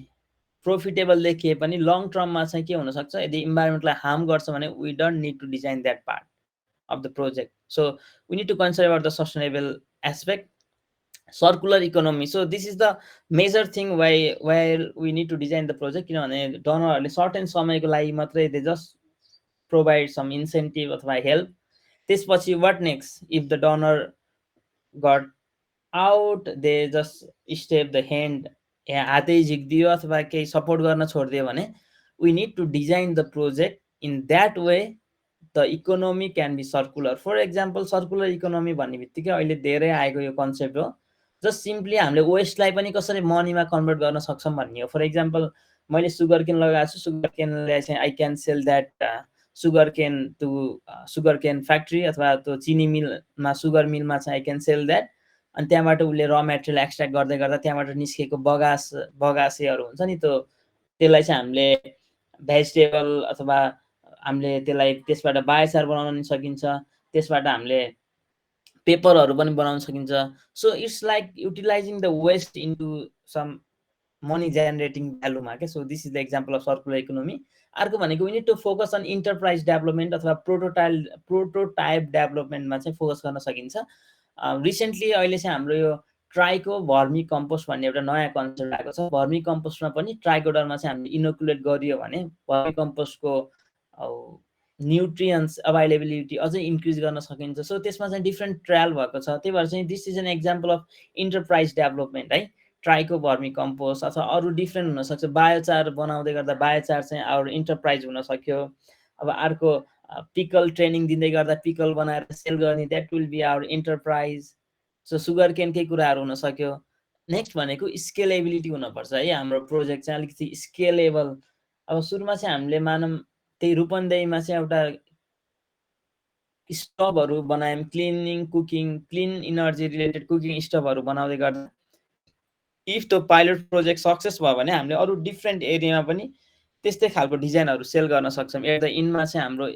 प्रोफिटेबल देखिए पनि लङ टर्ममा चाहिँ के हुनसक्छ, यदि इन्भाइरोमेन्टलाई हार्म गर्छ भने we don't need to design that part of the project. So we need to consider about the sustainable aspect. Circular economy, so this is the major thing where we need to design the project. किनभने डोनरहरूले certain समयको लागि मात्रै they just provide some incentive अथवा help. त्यसपछि what next if the donor got out, they just step the hand, हातै झिकिदियो अथवा केही सपोर्ट गर्न छोडिदियो भने we need to design the project in that way the economy can be circular. For example circular economy भन्ने बित्तिकै अहिले धेरै आएको यो कन्सेप्ट हो, जस्ट सिम्पली हामीले वेस्टलाई पनि कसरी मनीमा कन्भर्ट गर्न सक्छौँ भन्ने हो। फर इक्जाम्पल मैले सुगर केन लगाएको छु, सुगर केनलाई चाहिँ I can sell that sugar cane to sugar cane factory अथवा त्यो चिनी मिलमा सुगर मिलमा चाहिँ आई क्यान सेल द्याट। अनि त्यहाँबाट उसले र मेटेरियल एक्सट्र्याक्ट गर्दै गर्दा त्यहाँबाट निस्केको बगासेहरू हुन्छ नि, त्यसलाई चाहिँ हामीले भेजिटेबल अथवा हामीले त्यसलाई त्यसबाट बायोचार बनाउन सकिन्छ, त्यसबाट हामीले पेपरहरू पनि बनाउन सकिन्छ। So it's like utilizing the waste into some money generating भ्यालुमा के। So this is the example of circular economy. अर्को भनेको we need to focus on enterprise development अथवा प्रोटोटाइप डेभलपमेन्टमा चाहिँ फोकस गर्न सकिन्छ। रिसेन्टली अहिले चाहिँ हाम्रो यो ट्राइको भर्मी कम्पोस्ट भन्ने एउटा नयाँ कन्सेप्ट आएको छ। भर्मी कम्पोस्टमा पनि ट्राइकोडरमा चाहिँ हामीले इनोकुलेट गरियो भने भर्मी कम्पोस्टको न्युट्रियन्ट्स अभाइलेबिलिटी अझै इन्क्रिज गर्न सकिन्छ। सो त्यसमा चाहिँ डिफ्रेन्ट ट्रायल भएको छ। त्यही भएर चाहिँ this is an example of enterprise development है। ट्राइको भर्मी कम्पोस्ट अथवा अरू डिफ्रेन्ट हुनसक्छ, बायोचार बनाउँदै गर्दा बायोचार चाहिँ आवर इन्टरप्राइज हुन सक्यो। अब अर्को पिकल ट्रेनिङ दिँदै गर्दा पिकल बनाएर सेल गर्ने, that will be our enterprise. So sugar केनकै कुराहरू हुन सक्यो। नेक्स्ट भनेको स्केलेबिलिटी हुनुपर्छ है, हाम्रो प्रोजेक्ट चाहिँ अलिकति स्केलेबल। अब सुरुमा चाहिँ हामीले मानौँ त्यही रूपन्देहीमा चाहिँ एउटा स्टोभहरू बनायौँ, cleaning cooking clean energy related cooking स्टोभहरू बनाउँदै गर्दा इफ त्यो पाइलट प्रोजेक्ट सक्सेस भयो भने हामीले अरू डिफ्रेन्ट एरियामा पनि त्यस्तै खालको डिजाइनहरू सेल गर्न सक्छौँ। एट द इन्डमा चाहिँ हाम्रो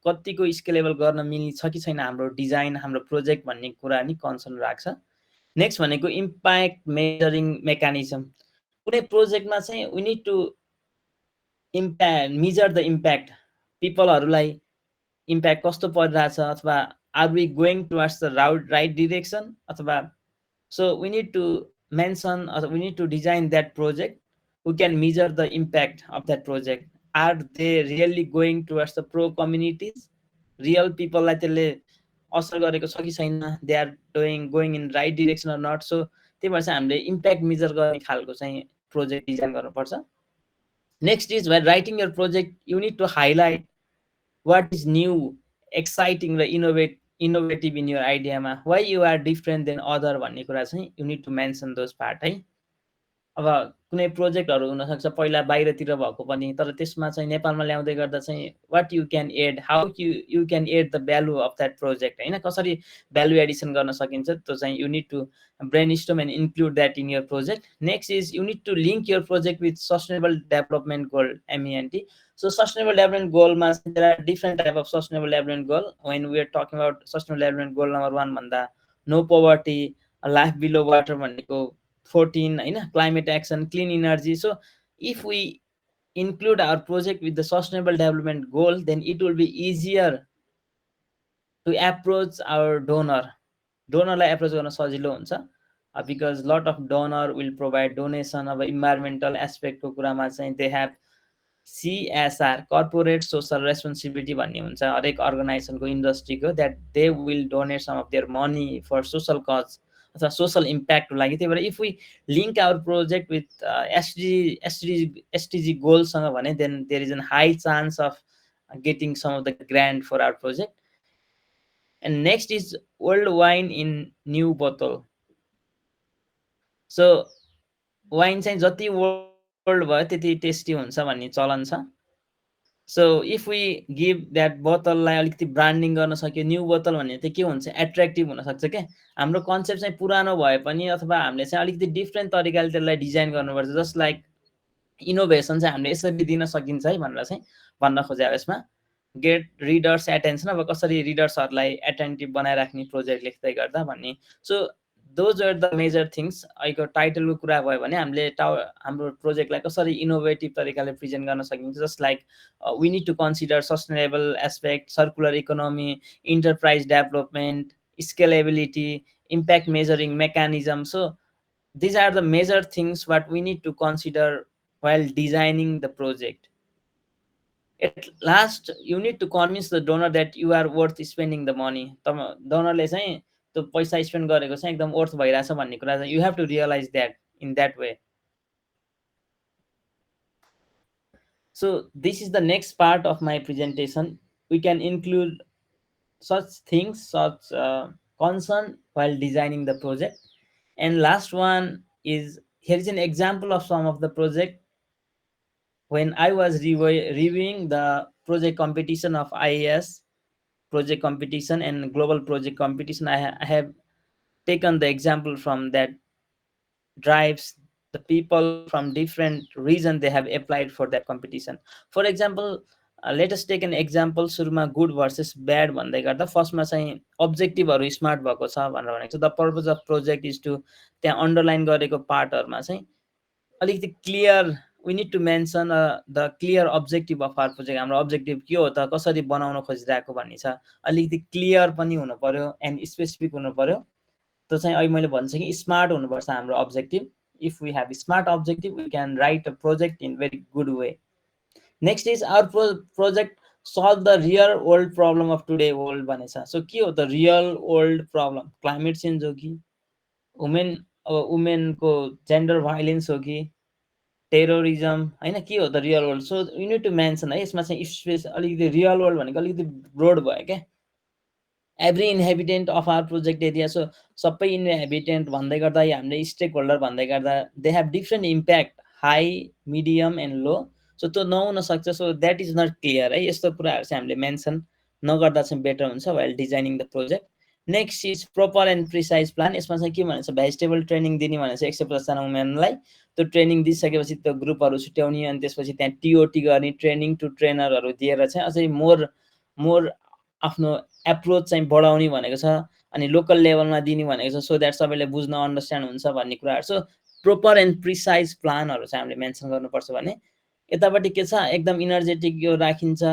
कतिको स्केलेबल गर्न मिल्छ कि छैन हाम्रो डिजाइन हाम्रो प्रोजेक्ट भन्ने कुरा नि कन्सर्न राख्छ। नेक्स्ट भनेको इम्प्याक्ट मेजरिङ मेकानिजम। कुनै प्रोजेक्टमा चाहिँ we need to measure the impact, पिपलहरूलाई इम्प्याक्ट कस्तो परिरहेछ अथवा are we going towards the right direction अथवा। So we need to mention or we need to design that project who can measure the impact of that project. Are they really going towards the pro communities, real people like त्यसले असर गरेको छ कि छैन, they are going in right direction or not. So त्यही भएर चाहिँ हामीले इम्प्याक्ट मेजर गर्ने खालको चाहिँ प्रोजेक्ट डिजाइन गर्नुपर्छ। Next is when writing your project you need to highlight what is new exciting र इनोभेटिभ इन यर आइडियामा, why you are different than other भन्ने कुरा चाहिँ you need to mention those part है। अब कुनै प्रोजेक्टहरू हुनसक्छ पहिला बाहिरतिर भएको पनि, तर त्यसमा चाहिँ नेपालमा ल्याउँदै गर्दा चाहिँ what you can add, how you can add the value of that project होइन, कसरी भ्यालु एडिसन गर्न सकिन्छ त्यो चाहिँ you need to brainstorm and include that in your project. Next is you need to link your project with sustainable development goal MENT। So sustainable development goal ma there are different type of sustainable development goal. When we are talking about sustainable development goal number 1 bhanda no poverty, a life below water bhaneko 14 हैन, climate action, clean energy. So if we include our project with the sustainable development goal, then it will be easier to approach our donorलाई approach गर्न सजिलो हुन्छ, because lot of donor will provide donation of environmental aspect को कुरामा चाहिँ they have CSR corporate social responsibility भन्ने हुन्छ हरेक अर्गनाइजेसनको इन्डस्ट्रीको, that they will donate some of their money for social cause अथवा सोसल इम्प्याक्टको लागि। त्यही भएर if we link our project with SDG गोलसँग भने then there is an high chance of getting some of the grant for our project. And next is old wine in new बोतल। So wine चाहिँ जति old भयो त्यति tasty हुन्छ भन्ने चलन छ। So if we give that बोतललाई अलिकति ब्रान्डिङ गर्न सक्यो, न्यू बोतल भन्ने चाहिँ के हुन्छ, एट्र्याक्टिभ हुनसक्छ क्या। हाम्रो कन्सेप्ट चाहिँ पुरानो भए पनि अथवा हामीले चाहिँ अलिकति डिफ्रेन्ट तरिकाले त्यसलाई डिजाइन गर्नुपर्छ। जस्ट लाइक इनोभेसन चाहिँ हामीले यसरी दिन सकिन्छ है भनेर चाहिँ भन्न खोजे यसमा। गेट रिडर्स एटेन्सन, अब कसरी रिडर्सहरूलाई एटेन्टिभ बनाइराख्ने प्रोजेक्ट लेख्दै गर्दा भन्ने। So those are the major things. अहिलेको टाइटलको कुरा भयो भने हामीले हाम्रो प्रोजेक्टलाई कसरी इनोभेटिभ तरिकाले प्रेजेन्ट गर्न सकिन्छ। Just like we need to consider sustainable aspect, circular economy, enterprise development, scalability, impact measuring mechanism. So these are the major things what we need to consider while designing the project. At last you need to convince the donor that you are worth spending the money. डोनरले चाहिँ त्यो पैसा spend गरेको चाहिँ एकदम worth भइरहेछ भन्ने कुरा चाहिँ you have to realize that in that way. So this is the next part of my presentation. We can include such things, such concern while designing the project. And last one is, here is an example of some of the project. When I was reviewing the project competition of IAAS project competition and global project competition, I have taken the example from that drives the people from different region they have applied for that competition. For example, let us take an example. सुरुमा good versus bad भन्दै गर्दा फर्स्टमा चाहिँ अब्जेक्टिभहरू smart भएको छ भनेर भनेको छ। The purpose of project is to, त्यहाँ अन्डरलाइन गरेको पार्टहरूमा चाहिँ अलिकति clear, we need to mention the clear objective of our project. हाम्रो अब्जेक्टिभ के हो त, कसरी बनाउन खोजिरहेको भन्ने छ, अलिकति क्लियर पनि हुनु पर्यो एन्ड स्पेसिफिक हुनु पर्यो। त्यो चाहिँ अहिले मैले भन्छ कि स्मार्ट हुनुपर्छ हाम्रो objective. If we have smart objective we can write a project in very good way. Next is our project solve the real world problem of today world भनेछ। सो के हो त real world problem, climate change हो कि वुमेनको gender violence हो कि terrorism, होइन के हो त real world. So you need to mention है, यसमा चाहिँ स्पेस अलिकति रियल वर्ल्ड भनेको अलिकति ब्रोड भयो क्या। Every inhabitant of our project area. So सबै इन्हेबिटेन्ट भन्दै गर्दा या हामीले स्टेक होल्डर भन्दै गर्दा they have different impact, high, medium and low. So त्यो नहुन सक्छ। So that is not clear है। यस्तो कुराहरू चाहिँ हामीले मेन्सन नगर्दा चाहिँ बेटर हुन्छ while designing the project. Next is proper and precise plan. यसमा चाहिँ के भन्छ, भेजिटेबल ट्रेनिङ दिने भनेर चाहिँ 150जना वुमेनलाई त्यो ट्रेनिङ दिइसकेपछि त्यो ग्रुपहरू छुट्याउने अनि त्यसपछि त्यहाँ टिओटी गर्ने, ट्रेनिङ टु ट्रेनरहरू दिएर चाहिँ अझै मोर आफ्नो एप्रोच चाहिँ बढाउने भनेको छ। अनि लोकल लेभलमा दिने भनेको छ, सो द्याट सबैले बुझ्न अन्डरस्ट्यान्ड हुन्छ भन्ने कुराहरू। सो प्रोपर एन्ड प्रिसाइज प्लानहरू चाहिँ हामीले मेन्सन गर्नुपर्छ भने यतापट्टि के छ, एकदम इनर्जेटिक यो राखिन्छ,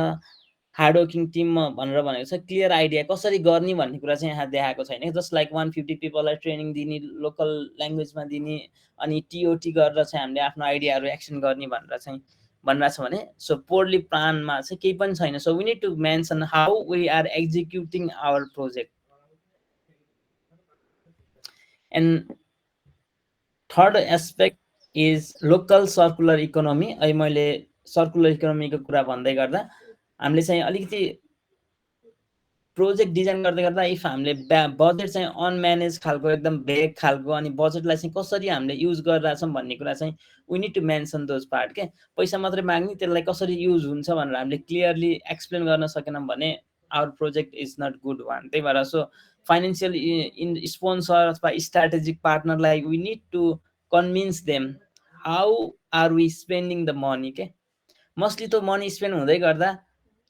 हार्डवर्किङ टिम भनेर भनेको छ। क्लियर आइडिया कसरी गर्ने भन्ने कुरा चाहिँ यहाँ देखाएको छैन। जस्ट लाइक 150 पिपललाई ट्रेनिङ दिने, लोकल ल्याङ्ग्वेजमा दिने, अनि टिओटी गरेर चाहिँ हामीले आफ्नो आइडियाहरू एक्सन गर्ने भनेर चाहिँ भनिरहेको छ भने सो पोरली प्लानमा चाहिँ केही पनि छैन। So we need to mention how we are executing our project. And third aspect is local circular economy. अहिले मैले सर्कुलर इकोनोमीको कुरा भन्दै गर्दा हामीले चाहिँ अलिकति प्रोजेक्ट डिजाइन गर्दै गर्दा इफ हामीले बजेट चाहिँ अनम्यानेज खालको, एकदम भेग खालको, अनि बजेटलाई चाहिँ कसरी हामीले युज गरिरहेछौँ भन्ने कुरा चाहिँ we need to mention those part के। पैसा मात्रै माग्ने, त्यसलाई कसरी युज हुन्छ भनेर हामीले क्लियरली एक्सप्लेन गर्न सकेनौँ भने our project is not good one. त्यही भएर सो फाइनेन्सियल इन स्पोन्सर अथवा स्ट्राटेजिक पार्टनरलाई we need to convince them how are we spending the money के। मोस्टली त मनी स्पेन्ड हुँदै गर्दा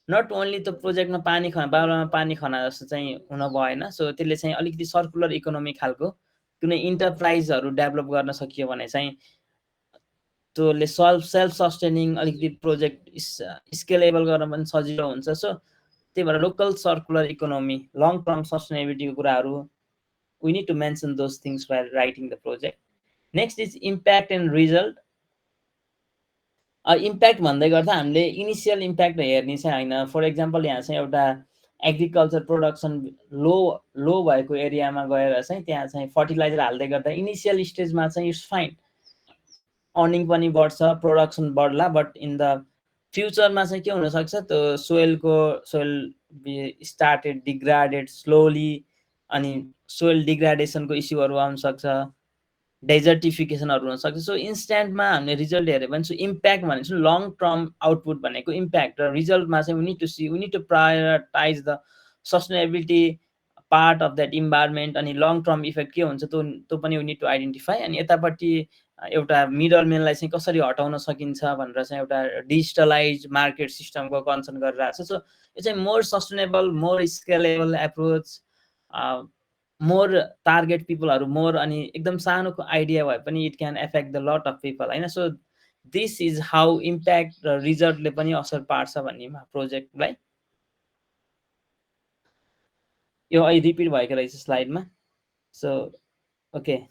नट ओन्ली त्यो प्रोजेक्टमा पानी बाउलामा पानी खना जस्तो चाहिँ हुन भएन। सो त्यसले चाहिँ अलिकति सर्कुलर इकोनोमी खालको कुनै इन्टरप्राइजहरू डेभलप गर्न सकियो भने चाहिँ त्यसले सेल्फ सस्टेनिङ अलिकति प्रोजेक्ट स्केलेबल गर्न पनि सजिलो हुन्छ। सो त्यही भएर local circular economy, long term सस्टेनेबिलिटीको कुराहरू we need to mention those things while writing the project. Next is impact and result. Impact भन्दै गर्दा हामीले इनिसियल इम्प्याक्ट हेर्ने चाहिँ होइन। फर एक्जाम्पल यहाँ चाहिँ एउटा एग्रिकल्चर प्रोडक्सन लो लो भएको एरियामा गएर चाहिँ त्यहाँ चाहिँ फर्टिलाइजर हाल्दै गर्दा इनिसियल स्टेजमा चाहिँ इट्स फाइन, अर्निङ पनि बढ्छ, प्रोडक्सन बढ्ला, बट इन द फ्युचरमा चाहिँ के हुनसक्छ, त्यो सोइल स्टार्टेड डिग्राडेड स्लोली, अनि सोइल डिग्राडेसनको इस्युहरू आउन सक्छ, डेजर्टिफिकेसनहरू हुनसक्छ। सो इन्स्ट्यान्टमा हामीले रिजल्ट हेऱ्यो भने सो इम्प्याक्ट भनेको चाहिँ लङ टर्म आउटपुट भनेको इम्प्याक्ट, र रिजल्टमा चाहिँ we need to prioritize the sustainability part of that environment, अनि लङ टर्म इफेक्ट के हुन्छ त्यो पनि वी निड टु आइडेन्टिफाई। अनि यतापट्टि एउटा मिडल मेनलाई चाहिँ कसरी हटाउन सकिन्छ भनेर चाहिँ एउटा डिजिटलाइज मार्केट सिस्टमको कन्सर्न गरिरहेको छ। सो यो चाहिँ more sustainable, more scalable approach, more target पिपलहरू मोर, अनि एकदम सानो आइडिया भए पनि it can effect the lot of people होइन। So this is how impact र रिजल्टले पनि असर पार्छ भन्ने प्रोजेक्टलाई। यो अहिले रिपिट भएको रहेछ स्लाइडमा। So okay,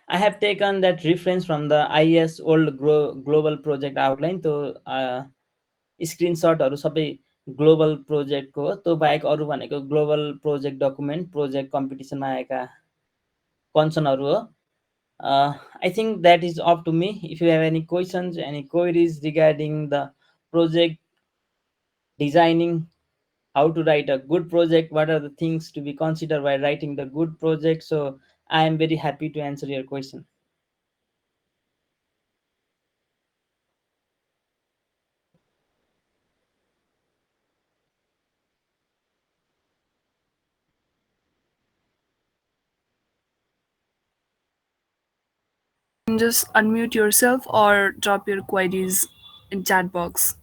I have taken that reference from the IAS old global project outline. तो स्क्रिनसटहरू सबै ग्लोबल प्रोजेक्टको हो। त्यो बाहेक अरू भनेको ग्लोबल प्रोजेक्ट डकुमेन्ट, प्रोजेक्ट कम्पिटिसनमा आएका कन्सर्नहरू हो। I think that is up to me. If you have any questions, any queries regarding the project designing, how to write a good project, what are the things to be considered while writing the good project, so I am very happy to answer your question. Just unmute yourself or drop your queries in chat box.